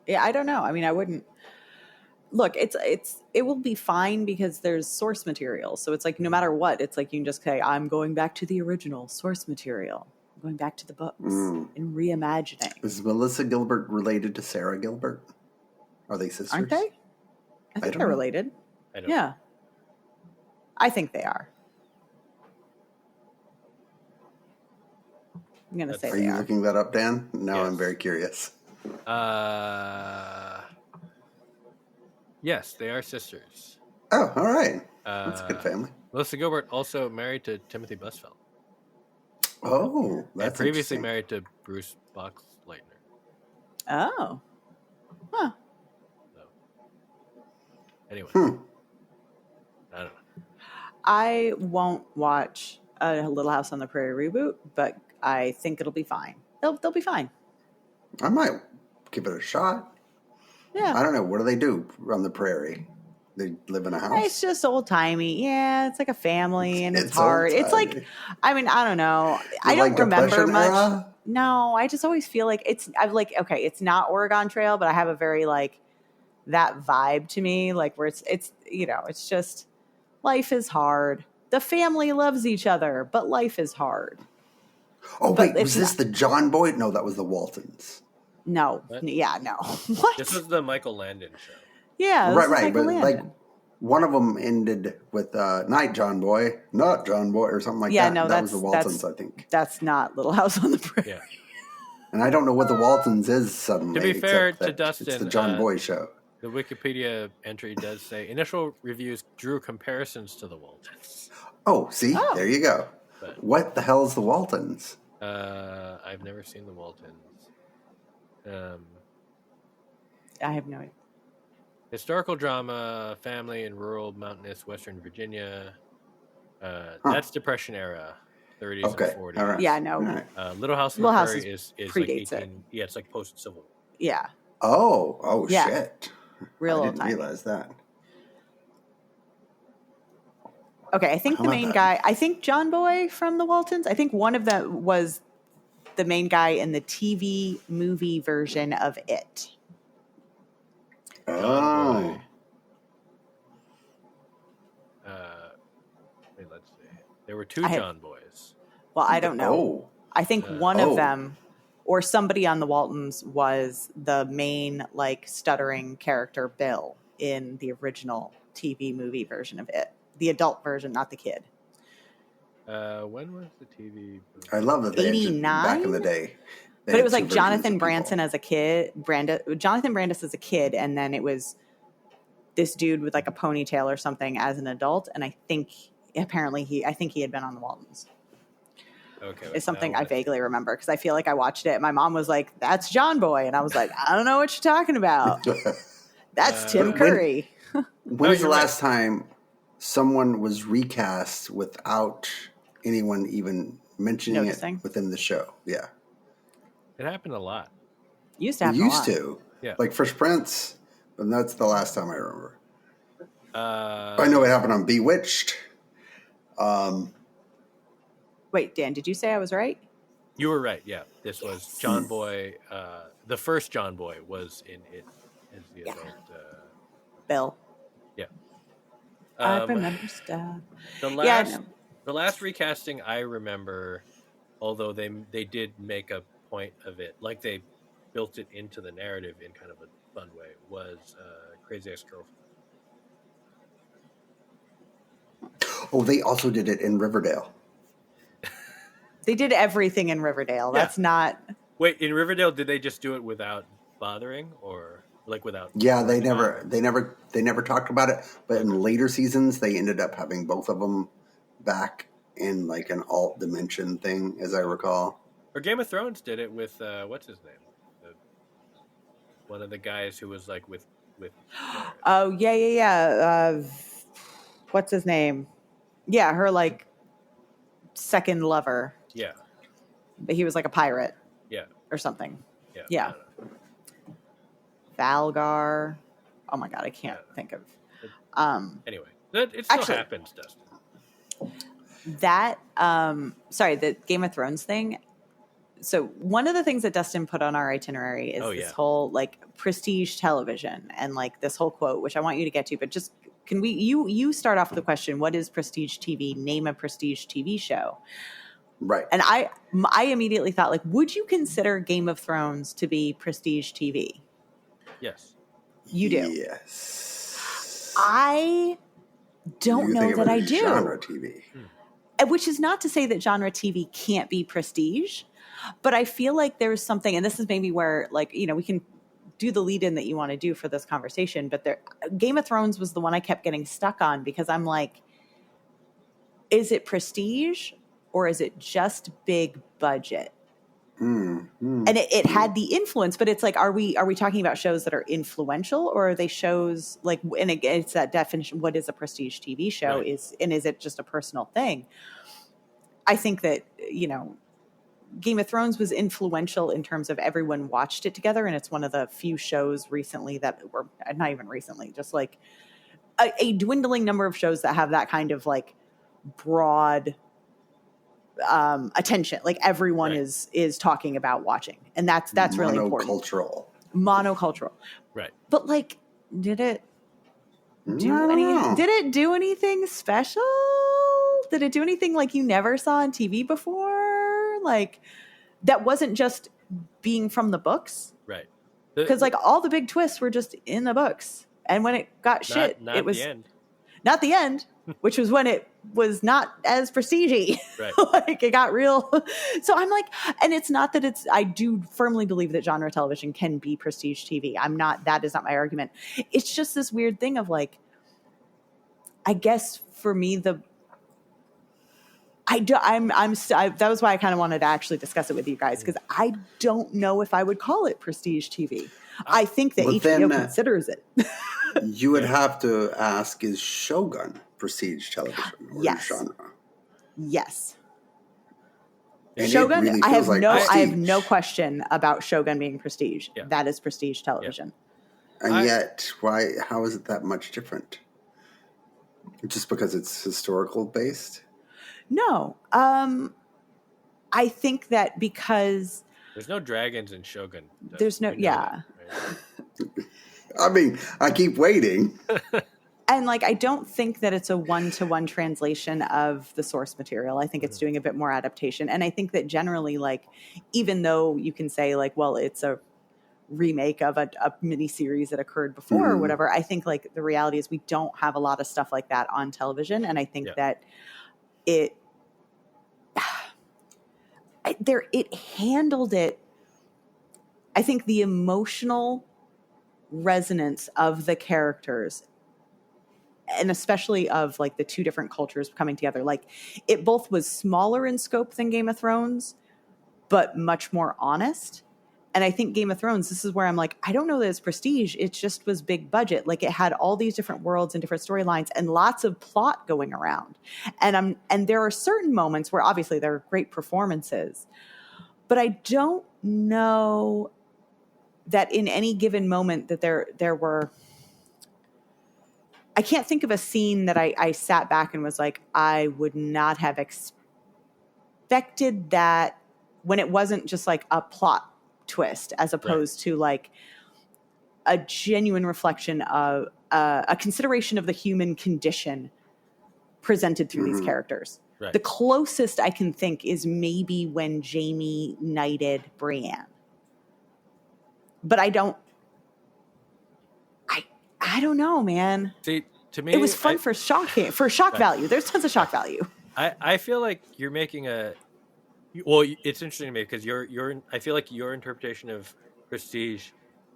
Yeah, I don't know. I mean, I wouldn't look, it will be fine because there's source material. So it's like no matter what, it's like you can just say, I'm going back to the original source material. Going back to the books and reimagining. Is Melissa Gilbert related to Sarah Gilbert? Are they sisters? Aren't they? I think they're related. Yeah. I think they are. I'm going to say they are. Are you looking that up, Dan? Now I'm very curious. Yes, they are sisters. Oh, all right. That's a good family. Melissa Gilbert also married to Timothy Busfeld. Oh, that's previously married to Bruce Boxleitner. Oh. Huh. So, anyway. I don't know. I won't watch a Little House on the Prairie reboot, but I think it'll be fine. They'll be fine. I might give it a shot. Yeah. I don't know. What do they do on the prairie? They live in a house? It's just old timey. Yeah, it's like a family and it's hard. It's like, I mean, I don't know. I don't remember much. Era? No, I just always feel like it's not Oregon Trail, but I have a very like that vibe to me, like where it's it's just life is hard. The family loves each other, but life is hard. Oh, wait, was this the John Boyd? No, that was the Waltons. No. What? Yeah, no. What? This was the Michael Landon show. Yeah, this Right, is right. Michael But Landon. like one of them ended with "Night, John Boy," not John Boy, or something like Yeah, that. no, That was the Waltons, I think. That's not Little House on the Prairie. Yeah. And I don't know what the Waltons is suddenly. To be fair except to that Dustin, it's the John Boy show. The Wikipedia entry does say initial reviews drew comparisons to the Waltons. Oh, see, Oh. there you go. But, What the hell is the Waltons? I've never seen the Waltons. I have no idea. Historical drama, family in rural, mountainous Western Virginia. That's Depression era, 30s and 40s. all right. Yeah, no. All right. Little House on Little the House Prairie is like predates 18. it. Yeah, it's like post Civil War. Yeah. Oh, Yeah. shit. Real I old didn't timey. realize that. Okay, I think How the about main that? guy, I think John Boy from the Waltons, I think one of them was the main guy in the TV movie version of It. John Oh. Boy. Wait, let's see. There were two John Boys. Well, I don't know. Oh. I think one of Oh. them or somebody on the Waltons was the main like stuttering character Bill in the original TV movie version of It. The adult version, not the kid. When was the TV? I love that they actually, 89? back in the day. they But it had was two like versions Jonathan of people. Branson as a kid, Jonathan Brandis as a kid, and then it was this dude with like a ponytail or something as an adult. And I think apparently he had been on the Waltons. Okay, It's something now I let's- vaguely remember because I feel like I watched it. My mom was like, "That's John Boy," and I was like, "I don't know what you're talking about. That's Tim When- Curry." When is the you're right. last time someone was recast without anyone even mentioning Noticing. it within the show? Yeah. It happened a lot. Used to It happen a used lot. to. Yeah. Like Fresh Prince, but that's the last time I remember. Uh, I know it happened on Bewitched. Wait, Dan, did you say I was right? You were right. Yeah, this was John Boy. The first John Boy was in it as the adult. Bill. Yeah. I Um, remember stuff. The Yeah, I last, know. the last recasting I remember, although they did make a point of it, like they built it into the narrative in kind of a fun way, was Crazy Ex-Girlfriend. Oh, they also did it in Riverdale. They did everything in Riverdale. Yeah. That's not. Wait, in Riverdale, did they just do it without bothering, or like without? Yeah, they working on never talked about it. But in later seasons, they ended up having both of them back in like an alt dimension thing, as I recall. Or Game of Thrones did it with what's his name? One of the guys who was like with. Oh yeah. What's his name? Yeah, her like second lover, Yeah, but he was like a pirate yeah, or something. yeah. Yeah. I don't know. Valgar. Oh my god, I can't think of. Anyway, it still Actually- happens, Dustin. That sorry, the Game of Thrones thing. So one of the things that Dustin put on our itinerary is this whole like prestige television and like this whole quote, which I want you to get to, but just can we you start off with the question, what is prestige TV? Name a prestige TV show. Right. And I immediately thought, like, would you consider Game of Thrones to be prestige TV? Yes. You do. Yes. I don't You know think of that it I as do. Genre TV. Which is not to say that genre TV can't be prestige, but I feel like there's something, and this is maybe where, like, you know, we can do the lead in that you want to do for this conversation, but Game of Thrones was the one I kept getting stuck on because I'm like, is it prestige or is it just big budget? And it had the influence, but it's like, are we talking about shows that are influential, or are they shows like, and again, it's that definition, what is a prestige TV show? Right. Is it just a personal thing? I think that, you know, Game of Thrones was influential in terms of everyone watched it together, and it's one of the few shows recently that were, not even recently, just like a dwindling number of shows that have that kind of like broad attention, like everyone Right. is talking about watching, and that's really important. Monocultural, Right. but like, did it do I don't anything? know. Did it do anything special? Did it do anything like you never saw on TV before? Like, that wasn't just being from the books. Right. Because like all the big twists were just in the books. And when it got shit, not it was the end. Not the end, which was when it was not as prestige-y. Right. Like it got real. So I'm like, and it's not that it's, I do firmly believe that genre television can be prestige TV. That is not my argument. It's just this weird thing of like, I guess for me, that was why I kind of wanted to actually discuss it with you guys, because I don't know if I would call it prestige TV. I think that HBO considers it. You would have to ask, is Shogun prestige television or genre? Yes. And Shogun, really I have prestige. no question about Shogun being prestige. Yeah. That is prestige television. Yeah. And yet, how is it that much different? Just because it's historical based? No. I think that because there's no dragons in Shogun. There's no, yeah. That, right? I mean, I keep waiting. And like, I don't think that it's a one-to-one translation of the source material. I think it's doing a bit more adaptation. And I think that generally, like, even though you can say like, well, it's a remake of a mini series that occurred before or whatever, I think like the reality is we don't have a lot of stuff like that on television. And I think that it handled it. I think the emotional resonance of the characters, and especially of like the two different cultures coming together, like it both was smaller in scope than Game of Thrones, but much more honest. And I think Game of Thrones, this is where I'm like, I don't know that it's prestige. It just was big budget. Like it had all these different worlds and different storylines and lots of plot going around. And there are certain moments where obviously there are great performances, but I don't know that in any given moment that there were, I can't think of a scene that I sat back and was like, I would not have expected that, when it wasn't just like a plot twist as opposed to like a genuine reflection of a consideration of the human condition presented through these characters. Right. The closest I can think is maybe when Jaime knighted Brienne. But I don't know, man. See, to me, it was fun for shock value. There's tons of shock value. I feel like you're making it's interesting to me because I feel like your interpretation of prestige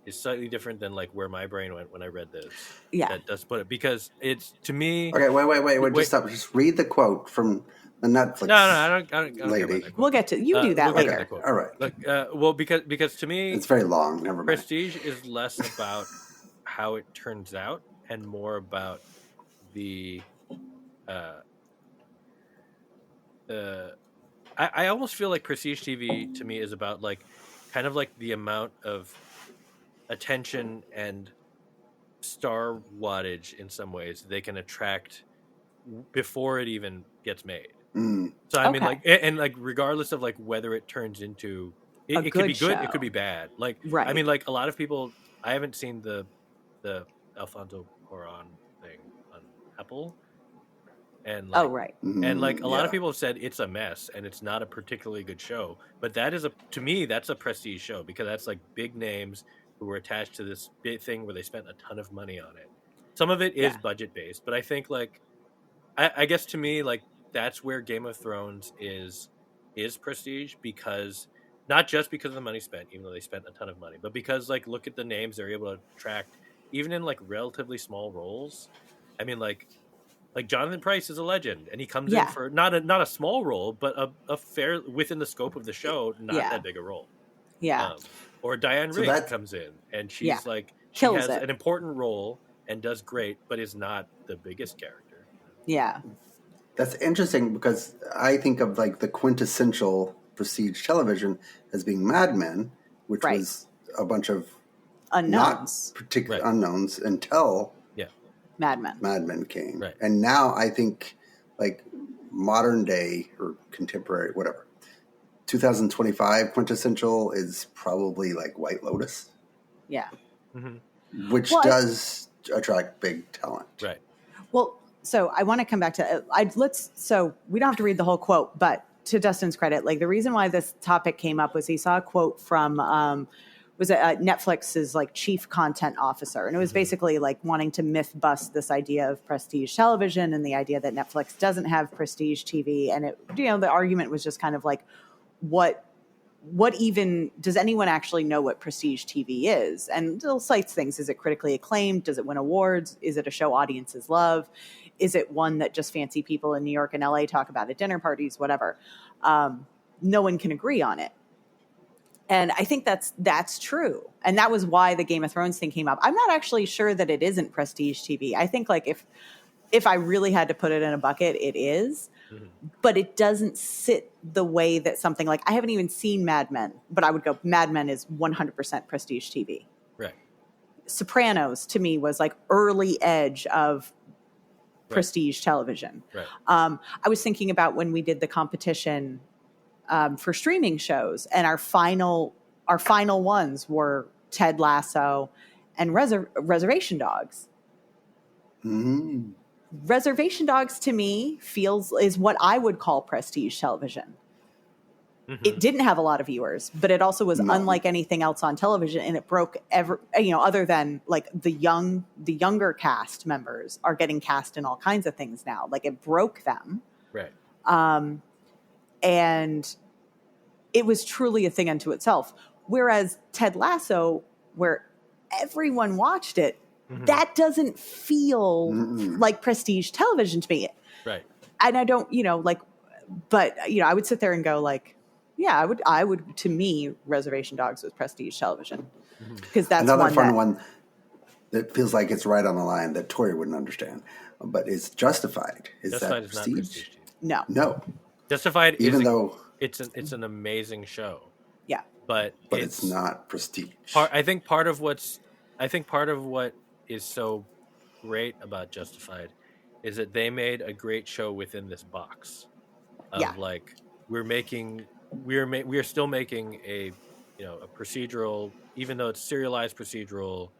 is slightly different than like where my brain went when I read this. Yeah. That does put it, because it's, to me. Okay, wait. Just stop. Just read the quote from the Netflix. No, I don't lady. We'll get to do that later. All right. Look, because to me, it's very long. Never mind. Prestige is less about how it turns out and more about the. I almost feel like prestige TV to me is about like kind of like the amount of attention and star wattage in some ways they can attract before it even gets made. So I mean, like, and like regardless of like whether it turns into it could be good, show. it could be bad. Like, I mean, like a lot of people, I haven't seen the Alfonso Cuarón thing on Apple. And like, and like a lot of people have said it's a mess and it's not a particularly good show, but that is to me that's a prestige show, because that's like big names who were attached to this big thing where they spent a ton of money on it. Some of it is budget based, but I think like I guess to me like that's where Game of Thrones is prestige, because not just because of the money spent, even though they spent a ton of money, but because like look at the names they're able to attract even in like relatively small roles. I mean like Jonathan Pryce is a legend, and he comes in for not a small role, but a fair within the scope of the show, not that big a role. Yeah. Or Diane Rigg comes in, and she's like she has an important role and does great, but is not the biggest character. Yeah. That's interesting, because I think of like the quintessential prestige television as being Mad Men, which was a bunch of unknowns, not particular unknowns until Mad Men came. Right. And now I think like modern day or contemporary, whatever, 2025 quintessential is probably like White Lotus. Yeah. Mm-hmm. Which does attract big talent. Right. Well, so I want to come back to so we don't have to read the whole quote, but to Dustin's credit, like the reason why this topic came up was he saw a quote from was it Netflix's like chief content officer, and it was basically like wanting to myth bust this idea of prestige television and the idea that Netflix doesn't have prestige TV, and it, you know, the argument was just kind of like, what even does anyone actually know what prestige TV is? And it'll cites things. Is it critically acclaimed? Does it win awards? Is it a show audiences love? Is it one that just fancy people in New York and LA talk about at dinner parties, whatever? No one can agree on it. And I think that's true. And that was why the Game of Thrones thing came up. I'm not actually sure that it isn't prestige TV. I think like if I really had to put it in a bucket, it is. Mm-hmm. But it doesn't sit the way that something like, I haven't even seen Mad Men, but I would go, Mad Men is 100% prestige TV. Right. Sopranos to me was like early edge of prestige television. Right. I was thinking about when we did the competition for streaming shows, and our final ones were Ted Lasso and Reservation Dogs. Mm-hmm. Reservation Dogs to me is what I would call prestige television. Mm-hmm. It didn't have a lot of viewers, but it also was unlike anything else on television, and it broke other than like the younger cast members are getting cast in all kinds of things now. Like it broke them. Right. And it was truly a thing unto itself. Whereas Ted Lasso, where everyone watched it, that doesn't feel like prestige television to me. Right. And I don't, but I would sit there and go like, yeah, I would, to me, Reservation Dogs was prestige television. Because that's another fun one that feels like it's right on the line that Tori wouldn't understand, but it's Justified. Justified is is not prestige. No. Justified, even though it's an amazing show. Yeah. But it's not prestige. I think part of what is so great about Justified is that they made a great show within this box of like we are still making a procedural, even though it's serialized procedural,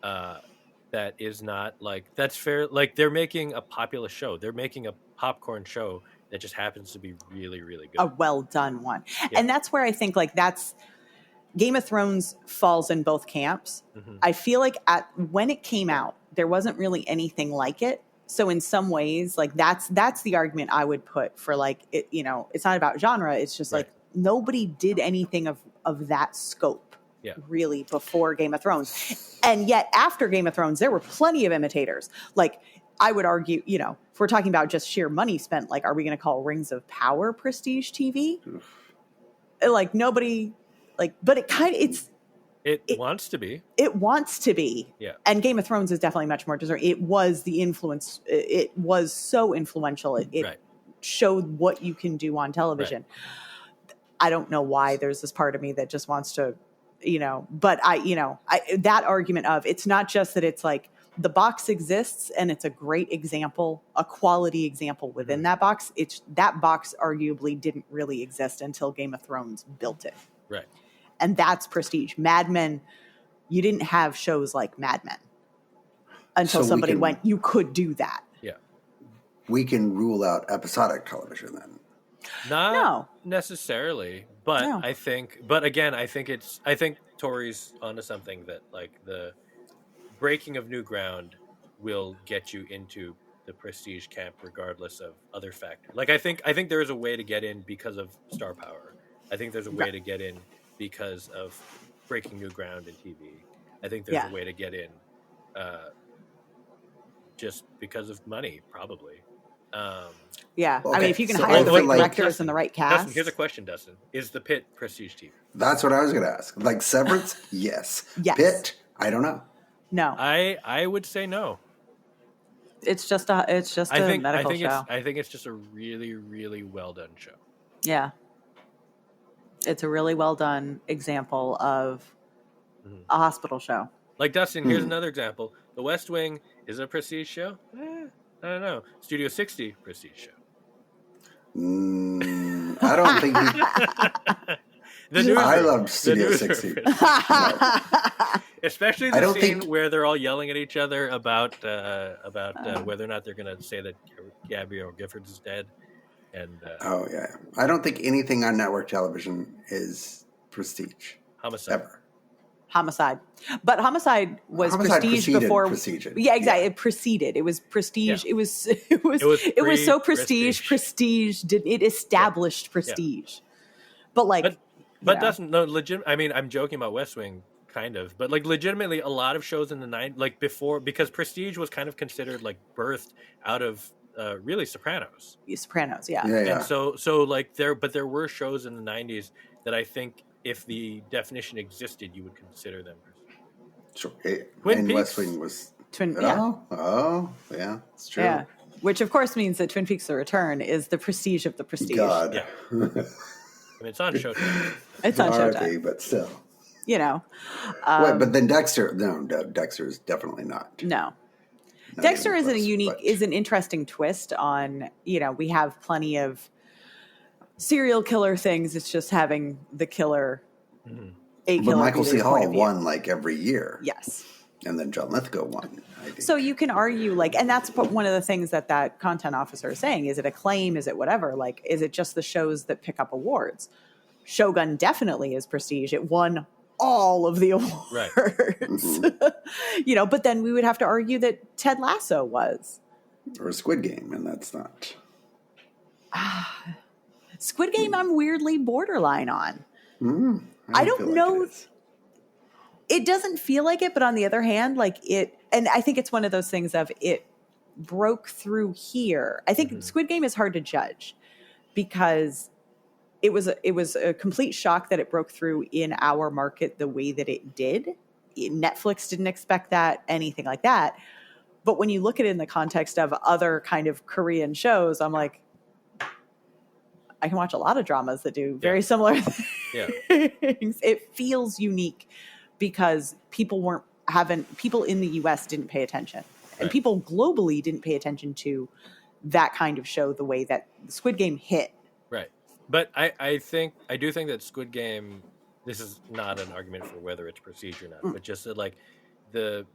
that is not like that's fair. Like they're making a popular show. They're making a popcorn show that just happens to be really, really good. A well done one. Yeah. And that's where I think like that's Game of Thrones falls in both camps. Mm-hmm. I feel like when it came out, there wasn't really anything like it. So in some ways, like that's the argument I would put for like it, it's not about genre. It's just like nobody did anything of that scope really before Game of Thrones. And yet after Game of Thrones, there were plenty of imitators. Like I would argue, if we're talking about just sheer money spent, like, are we going to call Rings of Power prestige TV? Like nobody, like, but it wants to be. It wants to be. Yeah. And Game of Thrones is definitely much more deserving. It was the influence. It was so influential. It showed what you can do on television. Right. I don't know why there's this part of me that just wants to, but that argument of it's not just that it's like the box exists and it's a great example, a quality example within that box. It's that box arguably didn't really exist until Game of Thrones built it. Right. And that's prestige. Mad Men, you didn't have shows like Mad Men until somebody went, you could do that. Yeah. We can rule out episodic television then. Not necessarily, but I think Tori's onto something that like the breaking of new ground will get you into the prestige camp regardless of other factors. Like I think there is a way to get in because of star power. I think there's a way to get in because of breaking new ground in TV. I think there's a way to get in just because of money, probably. Well, I mean, if you can hire the right directors and the right cast. Dustin, here's a question, Dustin. Is The Pitt prestige TV? That's what I was going to ask. Like Severance? Yes. Pitt? I don't know. No. I would say no. It's just a medical show. I think it's just a really, really well done show. Yeah. It's a really well done example of a hospital show. Like Dustin, here's another example. The West Wing is a prestige show? I don't know. Studio 60, prestige show. I don't think I loved Studio 60. Especially the scene where they're all yelling at each other about whether or not they're going to say that Gabrielle Giffords is dead. And Oh yeah, I don't think anything on network television is prestige. Homicide. Ever. Homicide. But Homicide was Homicide prestige preceded before. Prestige. Yeah, exactly. Yeah. It preceded. It was prestige. Yeah. It was so prestige. pre-Prestige. It established prestige. But like, but doesn't legit. I mean, I'm joking about West Wing, kind of, but like legitimately, a lot of shows in the like before, because Prestige was kind of considered like birthed out of really Sopranos. Sopranos, yeah. And so like there were shows in the 90s that I think if the definition existed, you would consider them prestige. Sure. Twin and Peaks. West Wing was yeah, it's true. Yeah. Which of course means that Twin Peaks: The Return is the prestige of the prestige. God. Yeah. I mean, it's on Showtime. It's on RIP, Showtime. but still. You know. Wait, but then Dexter, no, Dexter is definitely not. No. Not Dexter even is close, is an interesting twist on, we have plenty of serial killer things. It's just having the killer, a killer. But Michael C. be their point Hall of view. won like every year. Yes. And then John Lithgow won, I think. So you can argue and that's one of the things that content officer is saying. Is it acclaim? Is it whatever? Like, is it just the shows that pick up awards? Shogun definitely is prestige. It won all of the awards. Right. But then we would have to argue that Ted Lasso was. Or Squid Game, and that's not. Squid Game, I'm weirdly borderline on. I don't feel know. Like it doesn't feel like it, but on the other hand, and I think it's one of those things of it broke through here. I think Squid Game is hard to judge because it was a complete shock that it broke through in our market the way that it did. Netflix didn't expect that, anything like that. But when you look at it in the context of other kind of Korean shows, I'm like, I can watch a lot of dramas that do very similar things. It feels unique because people in the US didn't pay attention. And people globally didn't pay attention to that kind of show the way that Squid Game hit. Right. But I do think that Squid Game, this is not an argument for whether it's prestige or not, but just that like the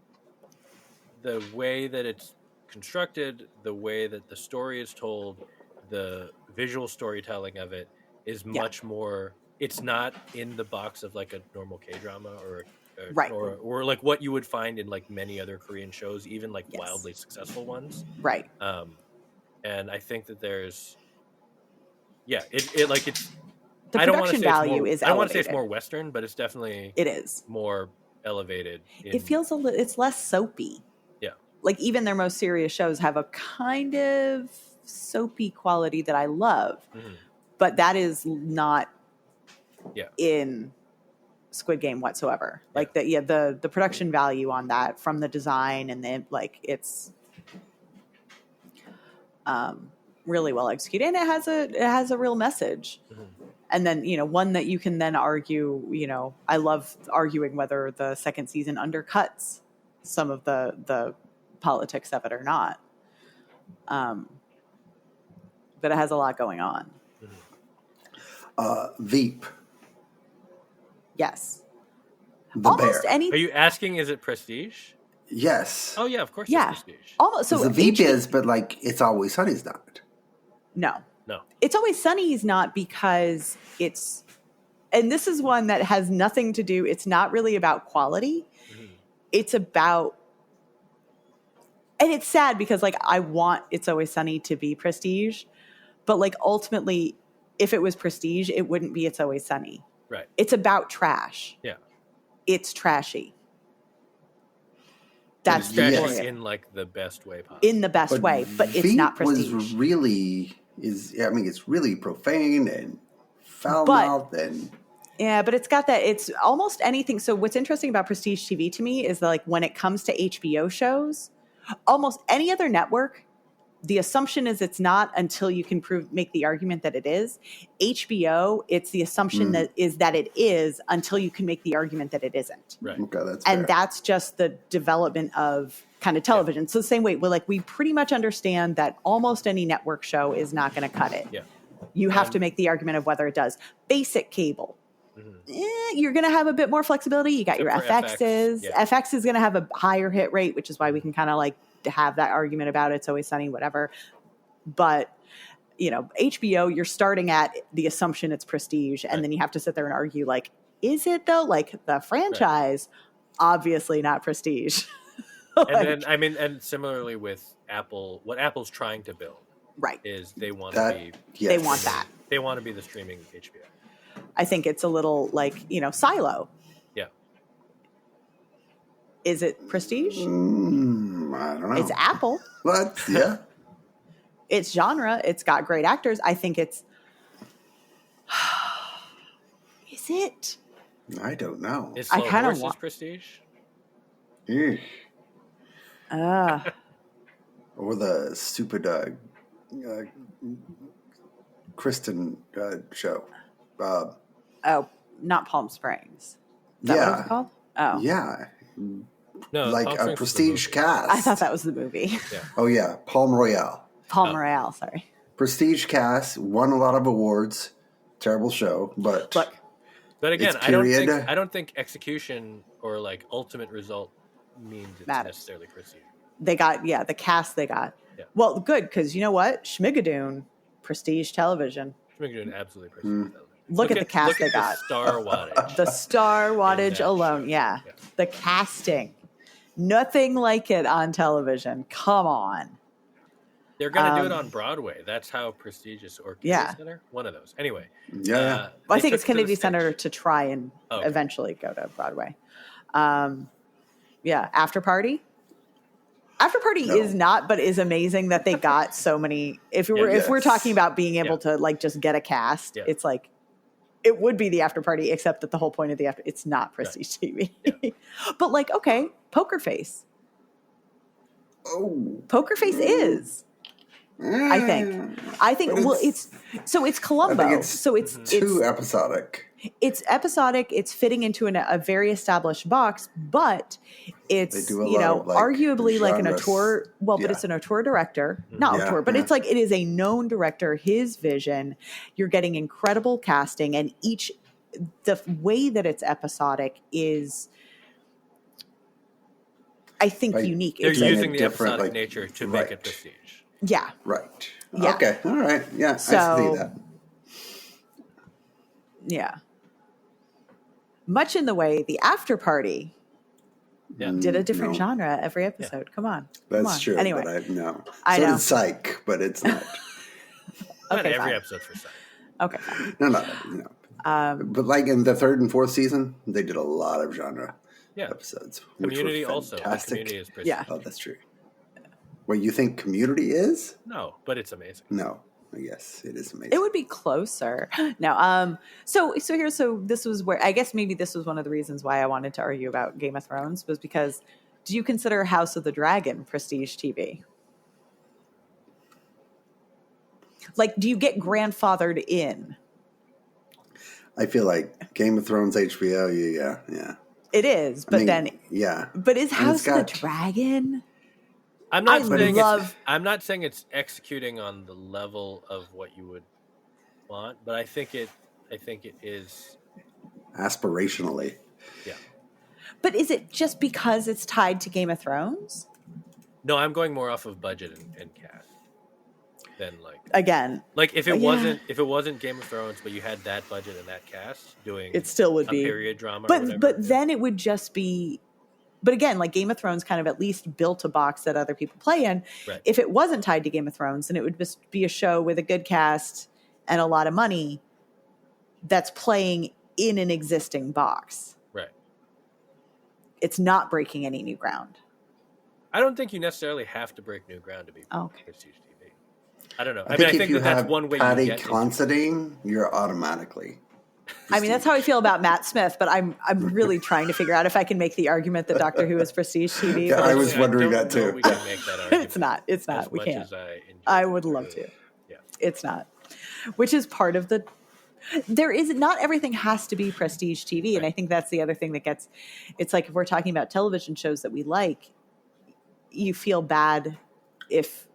way that it's constructed, the way that the story is told, the visual storytelling of it is much more. It's not in the box of like a normal K-drama or like what you would find in like many other Korean shows, even like wildly successful ones. Right. And I think that there's, it like it's. The I don't want to production say value is. I don't want to say it's more Western, but it's definitely. It is more elevated. It feels it's less soapy. Yeah. Like even their most serious shows have a kind of soapy quality that I love, but that is not in Squid Game whatsoever. Like the production value on that from the design and then like it's really well executed and it has a real message. And then, one that you can then argue, I love arguing whether the second season undercuts some of the politics of it or not. But it has a lot going on. Veep. Yes. The Almost bear. any. Are you asking, is it prestige? Yes. Oh, yeah, of course Yeah. it's prestige. Almost. So the Veep is, but like It's Always Sunny's not. No. No. It's Always Sunny is not because it's, and this is one that has nothing to do, it's not really about quality. It's about, and it's sad because like I want It's Always Sunny to be prestige, but like ultimately if it was prestige, it wouldn't be It's Always Sunny. Right. It's about trash. Yeah. It's trashy. That's the trash point. in like the best way possible. In the best way, but it's not prestige. Was really it's really profane and foul-mouthed and yeah, but it's got that. It's almost anything. So what's interesting about prestige TV to me is that, like when it comes to HBO shows, almost any other network, the assumption is it's not until you can make the argument that it is. HBO, it's the assumption that it is until you can make the argument that it isn't. Right. Okay, that's and fair. that's just the development of kind of television. So the same way, we pretty much understand that almost any network show is not going to cut it. Yeah. You have to make the argument of whether it does. Basic cable. You're going to have a bit more flexibility. You got your FXs. FX is going to have a higher hit rate, which is why we can kind of like have that argument about It's Always Sunny, whatever. But HBO, you're starting at the assumption it's prestige, and then you have to sit there and argue, like, is it though? Like, the franchise, obviously not prestige. And then, and similarly with Apple, what Apple's trying to build is they want to be... They want that. They want to be the streaming HBO. I think it's a little like, Silo. Yeah. Is it prestige? I don't know. It's Apple. But, yeah. It's genre. It's got great actors. I think it's... Is it? I don't know. Is Slow Horses prestige? Eesh. Uh, Or the stupid Kristen show. Not Palm Springs. Is that what it's called? Oh. Yeah. No, like Palm a Springs prestige cast. I thought that was the movie. Yeah. Oh, yeah. Palm Royale. Palm Royale, sorry. Prestige cast, won a lot of awards. Terrible show, but... Look. But again, It's I don't think execution or like ultimate result means it's necessarily prestige. They got the cast they got. Yeah. Well, good, because you know what? Schmigadoon, prestige television. Schmigadoon, absolutely prestige television. Look at the cast they got. The star wattage. The star wattage alone, yeah. The casting. Nothing like it on television. Come on. They're going to do it on Broadway. That's how prestigious. Or Kennedy Center? One of those. Anyway. Yeah. I think it's Kennedy Center to try and eventually go to Broadway. After Party. After Party is not, but is amazing that they got so many. If we're talking about being able to like just get a cast, it's like it would be the After Party, except that the whole point of the it's not prestige TV. Yeah. But like, okay, Poker Face. Oh, Poker Face is. I think. Well, it's Columbo. It's too episodic. It's episodic. It's fitting into a very established box, but it's arguably like an auteur. Well, but it's an auteur director, not auteur, but it's like it is a known director. His vision. You're getting incredible casting, and the way that it's episodic is, I think, unique. They're using the episodic nature to make it prestige. Yeah. Right. Yeah. Okay. All right. Yeah. So, I see that. Yeah. Much in the way the After Party did a different genre every episode. Yeah. Come on. That's true. Anyway. But I know. I know. Did Psych, but it's not. Not every episode's for Psych. Okay. Fine. No. But like in the third and fourth season, they did a lot of genre episodes. Community also. Community is prestige. Yeah. Oh, that's true. Well, you think Community is? No, but it's amazing. No. Yes, it is amazing. It would be closer. No. So this was where I guess maybe this was one of the reasons why I wanted to argue about Game of Thrones was because do you consider House of the Dragon prestige TV? Like, do you get grandfathered in? I feel like Game of Thrones, HBO, yeah. It is, but But is House of the Dragon? I'm not saying it's executing on the level of what you would want, but I think it is aspirationally. Yeah. But is it just because it's tied to Game of Thrones? No, I'm going more off of budget and cast than if it wasn't Game of Thrones, but you had that budget and that cast doing it still would be period drama. But then it would just be. But again, like Game of Thrones kind of at least built a box that other people play in. Right. If it wasn't tied to Game of Thrones, then it would just be a show with a good cast and a lot of money that's playing in an existing box. Right. It's not breaking any new ground. I don't think you necessarily have to break new ground to be prestige TV. I don't know. I think if that's one way Patty you get Considine, you're automatically. I mean, that's how I feel about Matt Smith, but I'm really trying to figure out if I can make the argument that Doctor Who is prestige TV. Yeah, I was wondering that too. We can make that argument. It's not. We can't. I would love to. Yeah. It's not. Which is part of the. Not everything has to be prestige TV, right. And I think that's the other thing that gets. It's like if we're talking about television shows that we like, you feel bad if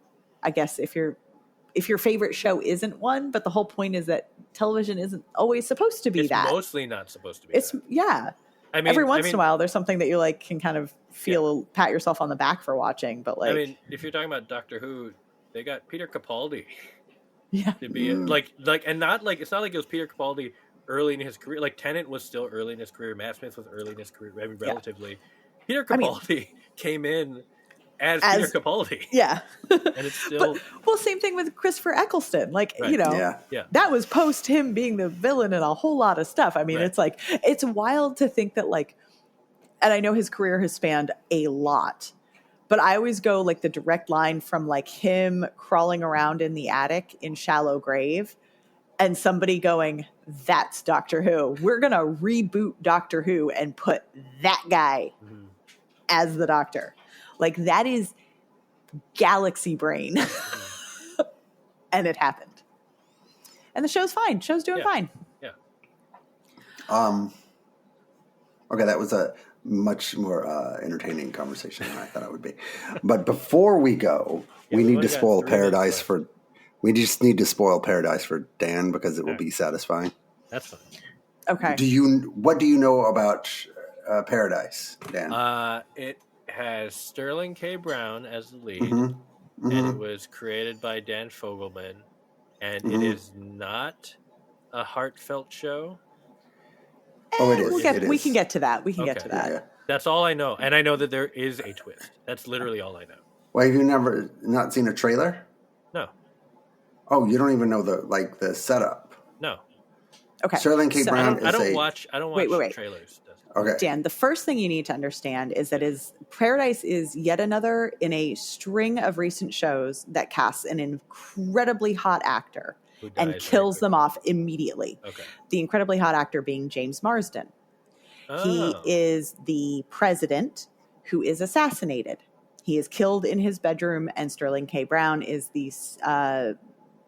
your favorite show isn't one, but the whole point is that television isn't always supposed to be that. It's mostly not supposed to be that. Yeah. I mean, every once in a while, there's something that you like can kind of pat yourself on the back for watching. But like, I mean, if you're talking about Doctor Who, they got Peter Capaldi Yeah. to be and not like it's not like it was Peter Capaldi early in his career. Like Tennant was still early in his career. Matt Smith was early in his career. I mean, relatively. Peter Capaldi came in as Peter Capaldi. Yeah. And it's still same thing with Christopher Eccleston. Like, Right. that was post him being the villain in a whole lot of stuff. I mean, Right. it's like, it's wild to think that like, and I know his career has spanned a lot, but I always go like the direct line from like him crawling around in the attic in Shallow Grave and somebody going, that's Doctor Who. We're going to reboot Doctor Who and put that guy as the Doctor. Like that is galaxy brain. And it happened. And the show's fine. Show's doing fine. Yeah. Okay, that was a much more entertaining conversation than I thought it would be. But before we go, we need to spoil Paradise for... We just need to spoil Paradise for Dan because it will be satisfying. That's fine. Okay. What do you know about Paradise, Dan? It has Sterling K. Brown as the lead, and it was created by Dan Fogelman, and it is not a heartfelt show. Oh, it is. We can get to that. We can get to that. Yeah. That's all I know, and I know that there is a twist. That's literally all I know. Well, have you never not seen a trailer? No. Oh, you don't even know the setup. No. Okay. Sterling K. Brown I don't watch trailers. Okay. Dan, the first thing you need to understand is that Paradise is yet another in a string of recent shows that casts an incredibly hot actor and kills them off immediately. Okay. The incredibly hot actor being James Marsden. Oh. He is the president who is assassinated. He is killed in his bedroom, and Sterling K. Brown is the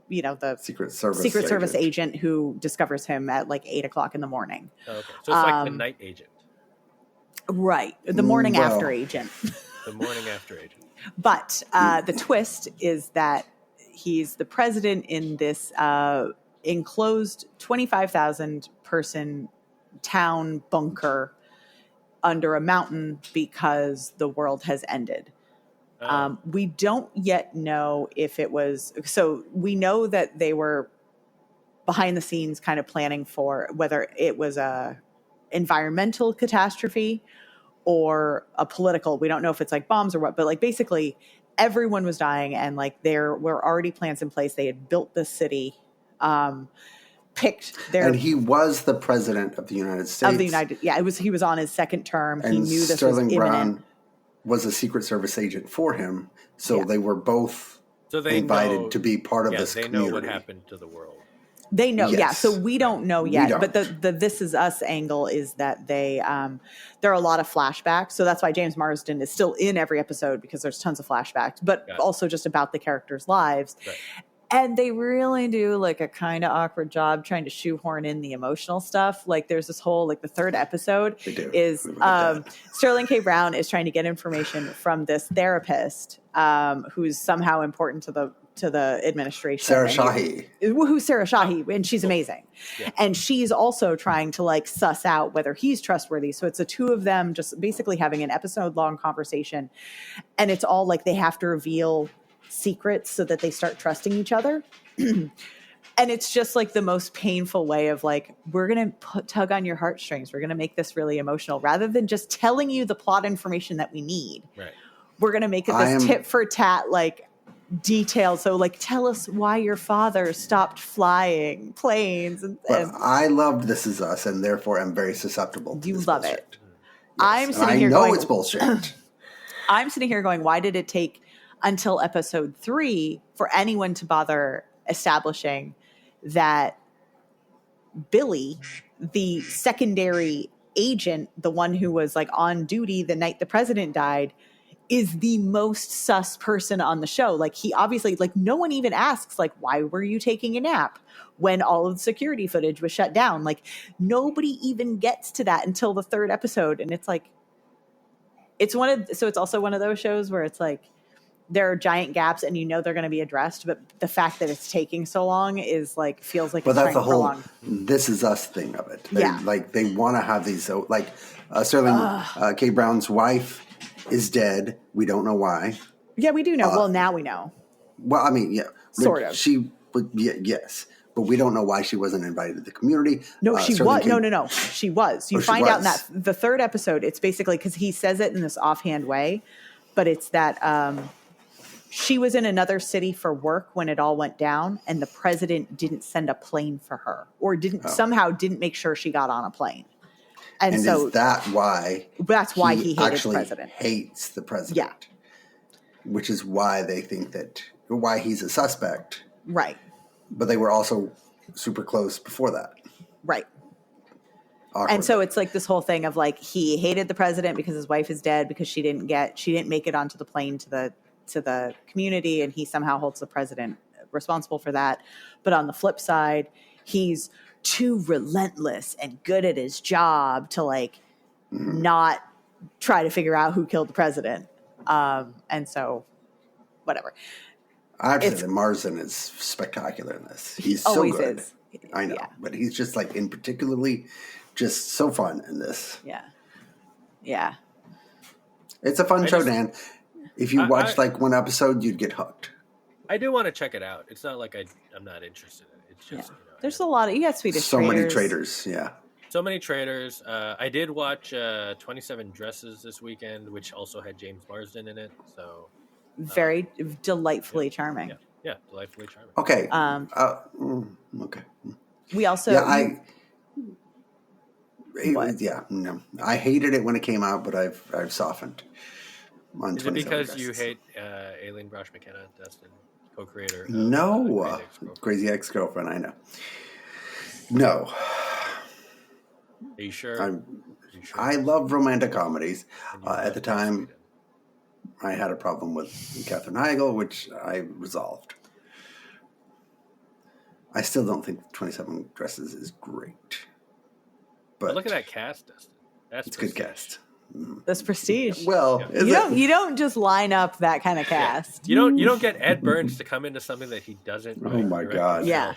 the Secret Service agent who discovers him at like 8:00 in the morning. Okay. So it's like the night agent. Right. The morning after agent. The morning after agent. But the twist is that he's the president in this enclosed 25,000 person town bunker under a mountain because the world has ended. We don't yet know if it was, so we know that they were behind the scenes kind of planning for whether it was a environmental catastrophe or a political, we don't know if it's like bombs or what, but like basically everyone was dying and like there were already plans in place. They had built the city, picked their... And he was the president of the United States. He was on his second term. And he knew this Sterling was imminent. Brown was a Secret Service agent for him, so they were both invited to be part of this community. They know what happened to the world. They know, yes. So we don't know yet. But the This Is Us angle is that there are a lot of flashbacks. So that's why James Marsden is still in every episode because there's tons of flashbacks, but also just about the characters' lives. Right. And they really do like a kind of awkward job trying to shoehorn in the emotional stuff. Like there's this whole, like the third episode is Sterling K. Brown is trying to get information from this therapist who's somehow important to the administration. Sarah Shahi. Who's Sarah Shahi, and she's amazing. Yeah. And she's also trying to like suss out whether he's trustworthy. So it's the two of them just basically having an episode-long conversation. And it's all like they have to reveal secrets so that they start trusting each other. And it's just like the most painful way of like, we're going to tug on your heartstrings. We're going to make this really emotional rather than just telling you the plot information that we need. Right. We're going to make it this tit for tat, like detailed. So like, tell us why your father stopped flying planes. But I loved This Is Us and therefore I'm very susceptible to this love bullshit. it. Yes. I'm sitting here going, it's bullshit. I'm sitting here going, why did it take until episode 3 for anyone to bother establishing that Billy, the secondary agent, the one who was like on duty the night the president died, is the most sus person on the show. Like he obviously, like no one even asks like, why were you taking a nap when all of the security footage was shut down? Like nobody even gets to that until the 3rd episode. And it's like, it's also one of those shows where it's like, there are giant gaps and you know they're going to be addressed, but the fact that it's taking so long is like, feels like it's trying to prolong. This Is Us thing of it. They want to have these, so like Sterling K. Brown's wife is dead. We don't know why. Yeah, we do know. Well, now we know. Well, I mean, yeah. Sort of. She But yes, but we don't know why she wasn't invited to the community. No, she certainly was. can- No. She was. You Oh, she find out in was. that the third episode. It's basically because he says it in this offhand way, but it's that she was in another city for work when it all went down, and the president didn't send a plane for her, or somehow didn't make sure she got on a plane. And so is that why? That's why he hated the actually president. hates the president. Yeah. Which is why they think why he's a suspect. Right. But they were also super close before that. Right. Awkward. And so it's like this whole thing of like he hated the president because his wife is dead because she didn't make it onto the plane to the community, and he somehow holds the president responsible for that. But on the flip side, he's too relentless and good at his job to like not try to figure out who killed the president. And so whatever. I have to say that Marsden is spectacular in this. He's so always good. is. I know, Yeah. but he's just like in particularly just so fun in this. Yeah. Yeah. It's a fun show, Dan. If you watched like one episode, you'd get hooked. I do want to check it out. It's not like I'm not interested in it. It's just There's a lot of you got Swedish so Traitors. many traitors. Yeah. So many Traitors. I did watch 27 Dresses this weekend, which also had James Marsden in it. So Very delightfully charming. Yeah, delightfully charming. Okay. Okay. We also no. I hated it when it came out, but I've softened. On Is it because 27 you Dresses. hate Aileen Brosh McKenna, Dustin, co-creator? Of, No, Crazy Ex-Girlfriend. I know. No, Are you sure? I love romantic comedies. And you At love the time, Sweden. I had a problem with Katherine Heigl, which I resolved. I still don't think 27 Dresses is great. But look at that cast, Dustin. That's it's a good cast. That's prestige. Well, you don't just line up that kind of cast. You don't get Ed Burns to come into something that he doesn't. Oh my God! Yeah.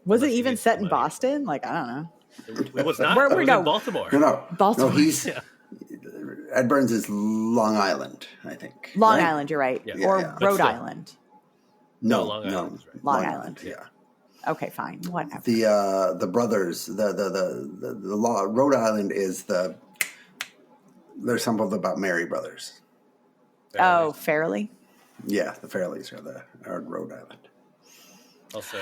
Was it even set in Boston? Like, I don't know. It was not. Where it was no. in Baltimore. No. Baltimore. No, he's Ed Burns is Long Island, I think. Long right? Island, you're right. Yeah. Or Yeah. Rhode still. Island. No, Long Island's right. Long Island. Yeah. Okay, fine. Whatever. The brothers, the law. Rhode Island is the. There's something about Mary brothers. Oh, Fairly? Yeah, the Fairleys are Rhode Island. Also,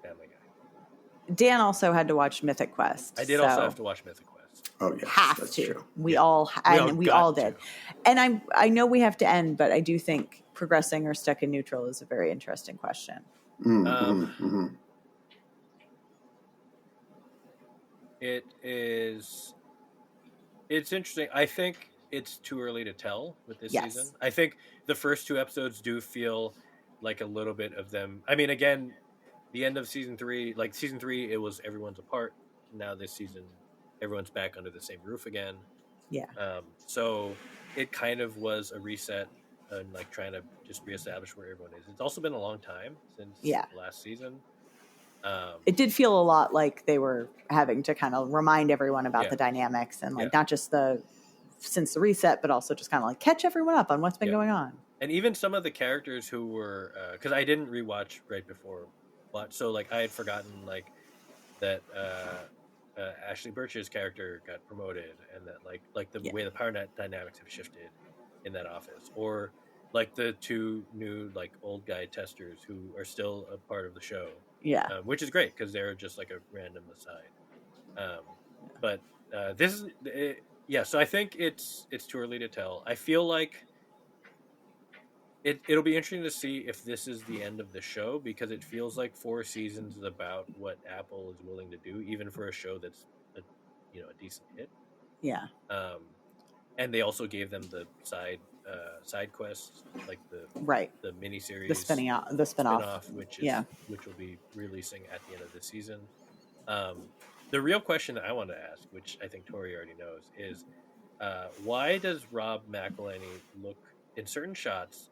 Family Guy. Dan also had to watch Mythic Quest. I did also have to watch Mythic Quest. Oh yeah, Have that's to. true. We all got did. to. And I know we have to end, but I do think progressing or stuck in neutral is a very interesting question. It is. It's interesting. I think it's too early to tell with this Yes. season. I think the first two episodes do feel like a little bit of them. I mean, again, the end of season 3, like season 3, it was everyone's apart. Now this season, everyone's back under the same roof again. Yeah. So it kind of was a reset and like trying to just reestablish where everyone is. It's also been a long time since last season. It did feel a lot like they were having to kind of remind everyone about the dynamics and like not just since the reset, but also just kind of like catch everyone up on what's been going on. And even some of the characters who were, because I didn't rewatch right before, so like I had forgotten like that Ashley Birch's character got promoted, and that like the way the power dynamics have shifted in that office, or like the two new like old guy testers who are still a part of the show. Yeah. Which is great because they're just like a random aside. But this is, so I think it's too early to tell. I feel like it'll be interesting to see if this is the end of the show, because it feels like 4 seasons is about what Apple is willing to do, even for a show that's a decent hit. Yeah. And they also gave them the side quests, like the miniseries, the spinoff, which will be releasing at the end of the season. The real question that I want to ask, which I think Tori already knows, is why does Rob McElhenney look in certain shots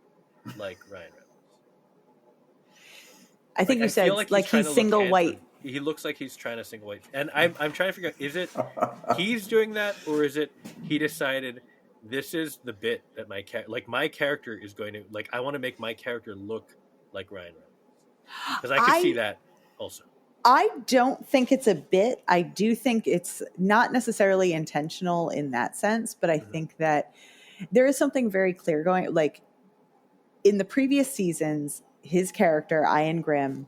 like Ryan Reynolds? I think you said like he's single white. He looks like he's trying to single white, and I'm trying to figure out, is it he's doing that, or is it he decided this is the bit that my character is going to, like, I want to make my character look like Ryan Reynolds. Because I could see that also. I don't think it's a bit. I do think it's not necessarily intentional in that sense, but I think that there is something very clear going, like in the previous seasons, his character, Ian Grimm,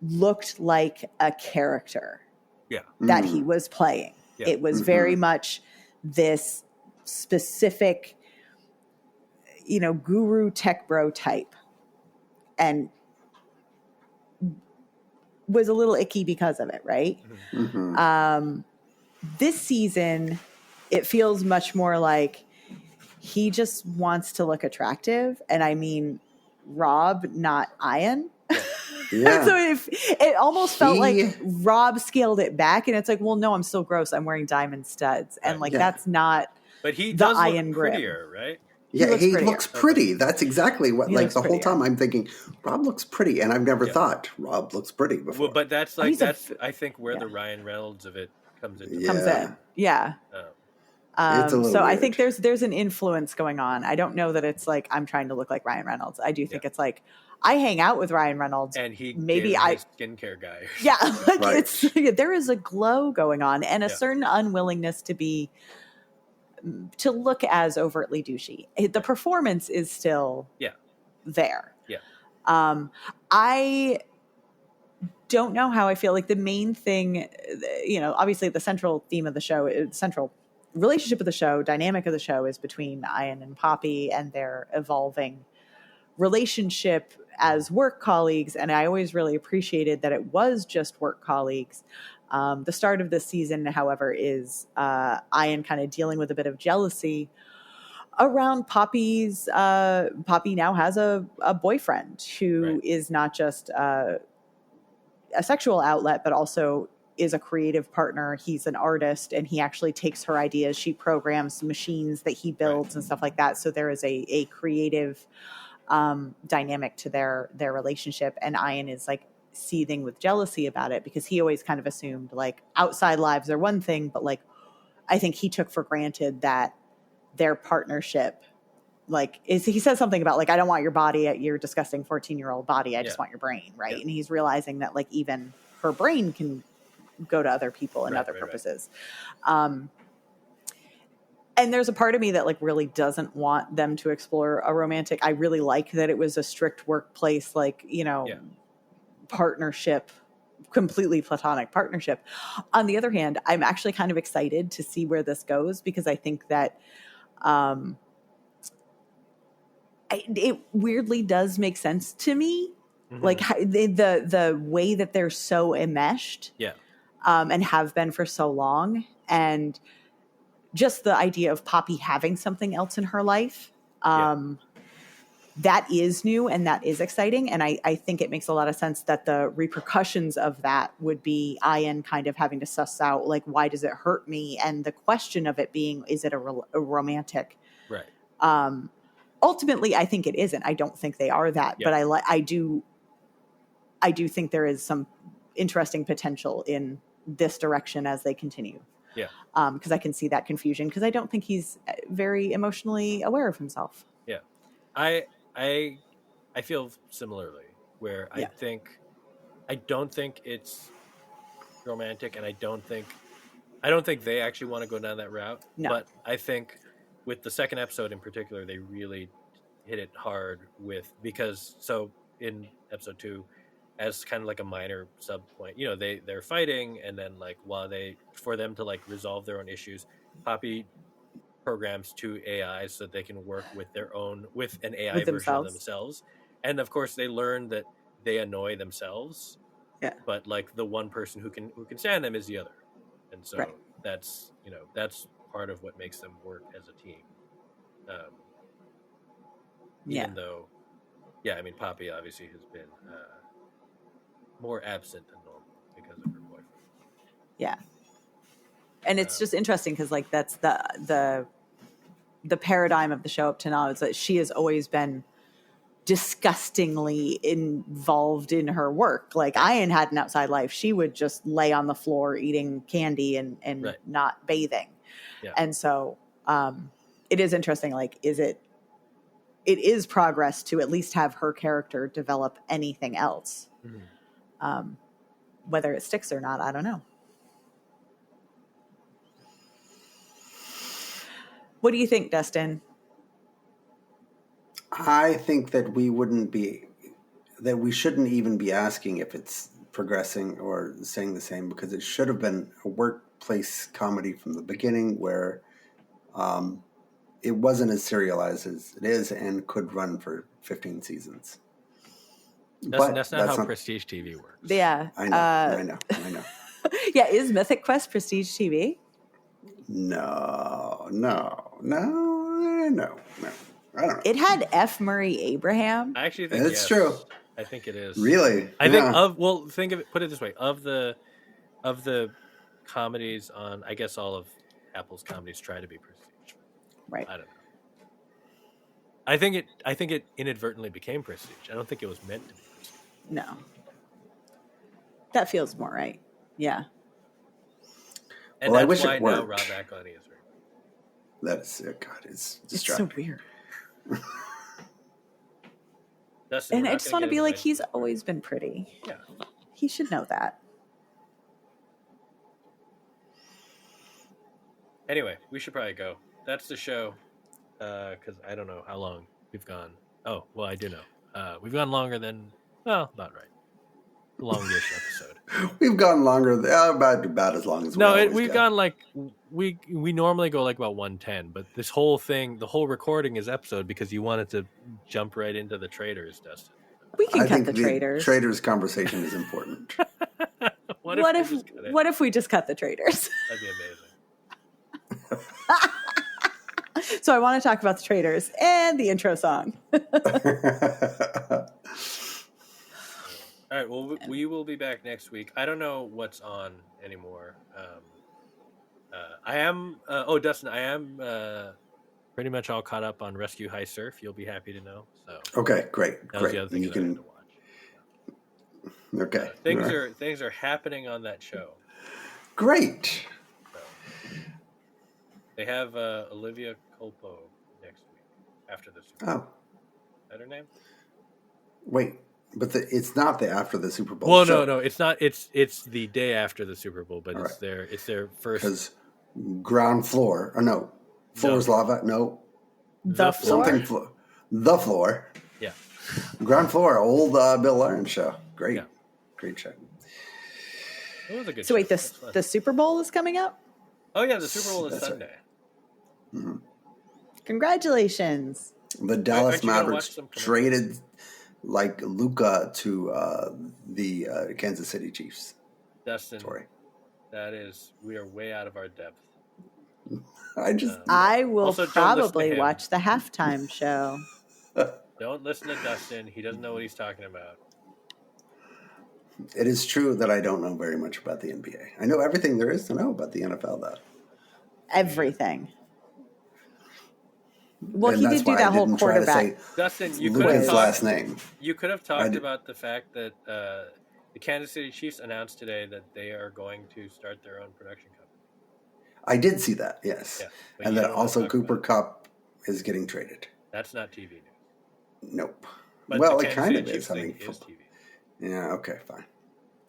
looked like a character that he was playing. Yeah. It was very much this specific, guru tech bro type, and was a little icky because of it, right? This season, it feels much more like he just wants to look attractive, and I mean Rob, not Ian. Yeah. So it almost felt like Rob scaled it back, and it's like, well, no, I'm still gross. I'm wearing diamond studs, and that's not. But he does look prettier, right? Yeah, he looks pretty. That's exactly what. Like the whole time, I'm thinking Rob looks pretty, and I've never thought Rob looks pretty before. Well, but that's like I think where the Ryan Reynolds of it comes in. Yeah. It's a little so weird. I think there's an influence going on. I don't know that it's like I'm trying to look like Ryan Reynolds. I do think it's like I hang out with Ryan Reynolds, and he maybe skincare guy. Yeah, like there is a glow going on, and a certain unwillingness to look as overtly douchey. The performance is still there. Yeah. I don't know how I feel. Like the main thing, obviously the central theme of the show, central relationship of the show, dynamic of the show is between Ian and Poppy and their evolving relationship as work colleagues. And I always really appreciated that it was just work colleagues. The start of this season, however, is Ian kind of dealing with a bit of jealousy around Poppy's. Poppy now has a boyfriend who is not just a sexual outlet, but also is a creative partner. He's an artist, and he actually takes her ideas. She programs machines that he builds and stuff like that. So there is a creative dynamic to their relationship, and Ian is like seething with jealousy about it because he always kind of assumed like outside lives are one thing, but like I think he took for granted that their partnership he says something about like I don't want your body, your disgusting 14-year-old body, I just want your brain, right? And he's realizing that like even her brain can go to other people and other purposes. And there's a part of me that like really doesn't want them to explore a romantic. I really like that it was a strict workplace, like, partnership, completely platonic partnership. On the other hand, I'm actually kind of excited to see where this goes because I think that it weirdly does make sense to me. Like the way that they're so enmeshed and have been for so long, and just the idea of Poppy having something else in her life that is new and that is exciting. And I think it makes a lot of sense that the repercussions of that would be Ian kind of having to suss out, like, why does it hurt me? And the question of it being, is it a romantic? Right. Ultimately, I think it isn't. I don't think they are that, but I do think there is some interesting potential in this direction as they continue. Yeah. Because I can see that confusion because I don't think he's very emotionally aware of himself. Yeah. I feel similarly where I don't think it's romantic, and I don't think they actually want to go down that route. No. But I think with the second episode in particular, they really hit it hard because in episode 2, as kind of like a minor sub point, they're fighting, and then like for them to like resolve their own issues, Poppy programs 2 AIs so they can work with an AI version of themselves. And of course they learn that they annoy themselves. Yeah. But like the one person who can stand them is the other. And so that's part of what makes them work as a team. Even though, I mean, Poppy obviously has been more absent than normal because of her boyfriend. Yeah. And it's just interesting because like that's the paradigm of the show up to now is that she has always been disgustingly involved in her work. Like Ian had an outside life. She would just lay on the floor eating candy and not bathing. Yeah. And so it is interesting. Like, is it it is progress to at least have her character develop anything else. Whether it sticks or not, I don't know. What do you think, Dustin? I think that we shouldn't even be asking if it's progressing or staying the same, because it should have been a workplace comedy from the beginning where it wasn't as serialized as it is and could run for 15 seasons. That's not how Prestige TV works. Yeah. I know. Yeah, is Mythic Quest Prestige TV? No. I don't know. It had F. Murray Abraham. I actually think it's true. I think it is. Really? I think think of it. Put it this way: of the comedies on, I guess all of Apple's comedies try to be prestige. Right. I don't know. I think it inadvertently became prestige. I don't think it was meant to be prestige. No. That feels more right. Yeah. And well, that's I wish why it now worked. Rob Ackley is right. That is, God, it's It's distracting. so weird. Dustin, And we're I not just gonna want to get be into like, it. he's always been pretty. Yeah. He should know that. Anyway, we should probably go. That's the show. Because I don't know how long we've gone. Oh, well, I do know. We've gone longer than, well, not right. Longish episode. We've gone longer, about as long as We've gone like, we normally go like about 110, but this whole thing, the whole recording is episode because you wanted to jump right into the Traitors, Dustin. We can I cut think the Traitors. Traitors conversation is important. What if we just cut the Traitors? That'd be amazing. So I want to talk about the Traitors and the intro song. All right, well, we will be back next week. I don't know what's on anymore. I am, Dustin, I am pretty much all caught up on Rescue High Surf. You'll be happy to know. So Okay, great. that was the other thing that I had to watch. Okay. Things are happening on that show. Great. So, they have Olivia Culpo next week after the Super Bowl. Oh, Is that her name? wait. But it's not the after the Super Bowl. Well, show. no, it's not. It's the day after the Super Bowl, but All it's their first. Because ground floor. Or no. Floor is lava. No. The floor? Something the floor. Yeah. Ground floor. Old Bill Lawrence show. Great. Yeah. Great show. It was a good So show. wait, the Super Bowl is coming up? Oh yeah, the Super Bowl is That's Sunday. Right. Mm-hmm. Congratulations. The Dallas Aren't you gonna watch Mavericks some commercials? traded like Luka to the Kansas City Chiefs. Dustin, Sorry. we are way out of our depth. I will Also, don't listen to probably him. watch the halftime show. Don't listen to Dustin. He doesn't know what he's talking about. It is true that I don't know very much about the NBA. I know everything there is to know about the NFL, though. Everything. Well, And he that's did do why I that whole didn't try to quarterback. say Dustin, you could have Luka's talked. last name. You could have talked about the fact that the Kansas City Chiefs announced today that they are going to start their own production company. I did see that, yes. Yeah, but And you that don't wanna also talk Cooper about Cup is getting traded. That's not TV news. Nope. But Well, the it Kansas kind City of Chiefs is. I thing mean, is TV. yeah, okay, fine.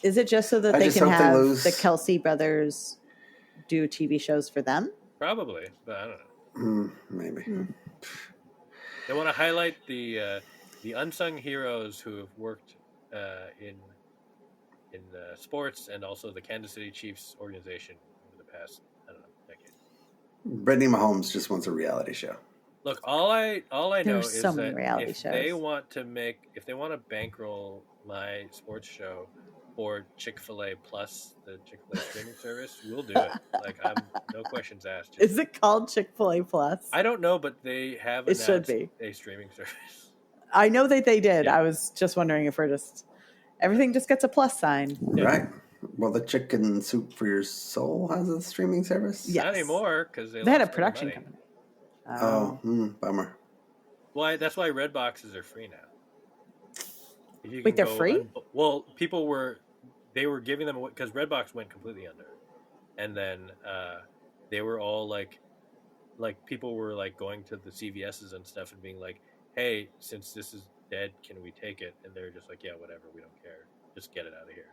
Is it just so that I they just can hope they have lose. the Kelsey brothers do TV shows for them? Probably, but I don't know. Maybe. They want to highlight the unsung heroes who have worked in sports and also the Kansas City Chiefs organization over the past, I don't know, decade. Brittany Mahomes just wants a reality show. Look, all I know There's is so many that reality if shows. they want to bankroll my sports show for Chick-fil-A Plus, the Chick-fil-A streaming service, we'll do it. Like, I'm no questions asked. Is it called Chick-fil-A Plus? I don't know, but they have It should announced be. a streaming service. I know that they did. Yeah. I was just wondering if everything just gets a plus sign. Yeah. Right? Well, the Chicken Soup for Your Soul has a streaming service? Yeah. Not anymore, because they They had a lost all the production money. company. Bummer. Why? That's why Red Boxes are free now. If you Wait, can they're go free? well, people were giving them, because Redbox went completely under, and then they were all like people were like going to the CVS's and stuff and being like, hey, since this is dead, can we take it? And they're just like, yeah, whatever, we don't care, just get it out of here.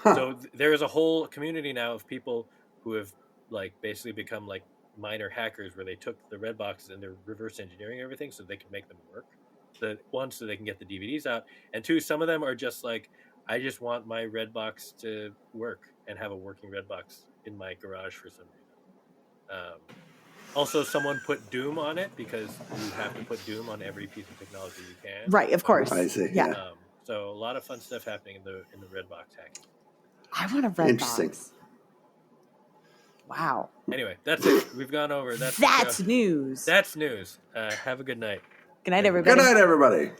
So there is a whole community now of people who have like basically become like minor hackers, where they took the red boxes and they're reverse engineering everything so they can make them work. So they can get the DVDs out, and two, some of them are just like, I just want my red box to work and have a working red box in my garage for some reason. Also, someone put Doom on it, because you have to put Doom on every piece of technology you can. Right, of course. I see. Yeah. So a lot of fun stuff happening in the red box hacking. I want a red Interesting. box. Wow. Anyway, that's it. We've gone over. That's news. That's news. Have a good night. Good night, everybody. Good night, everybody.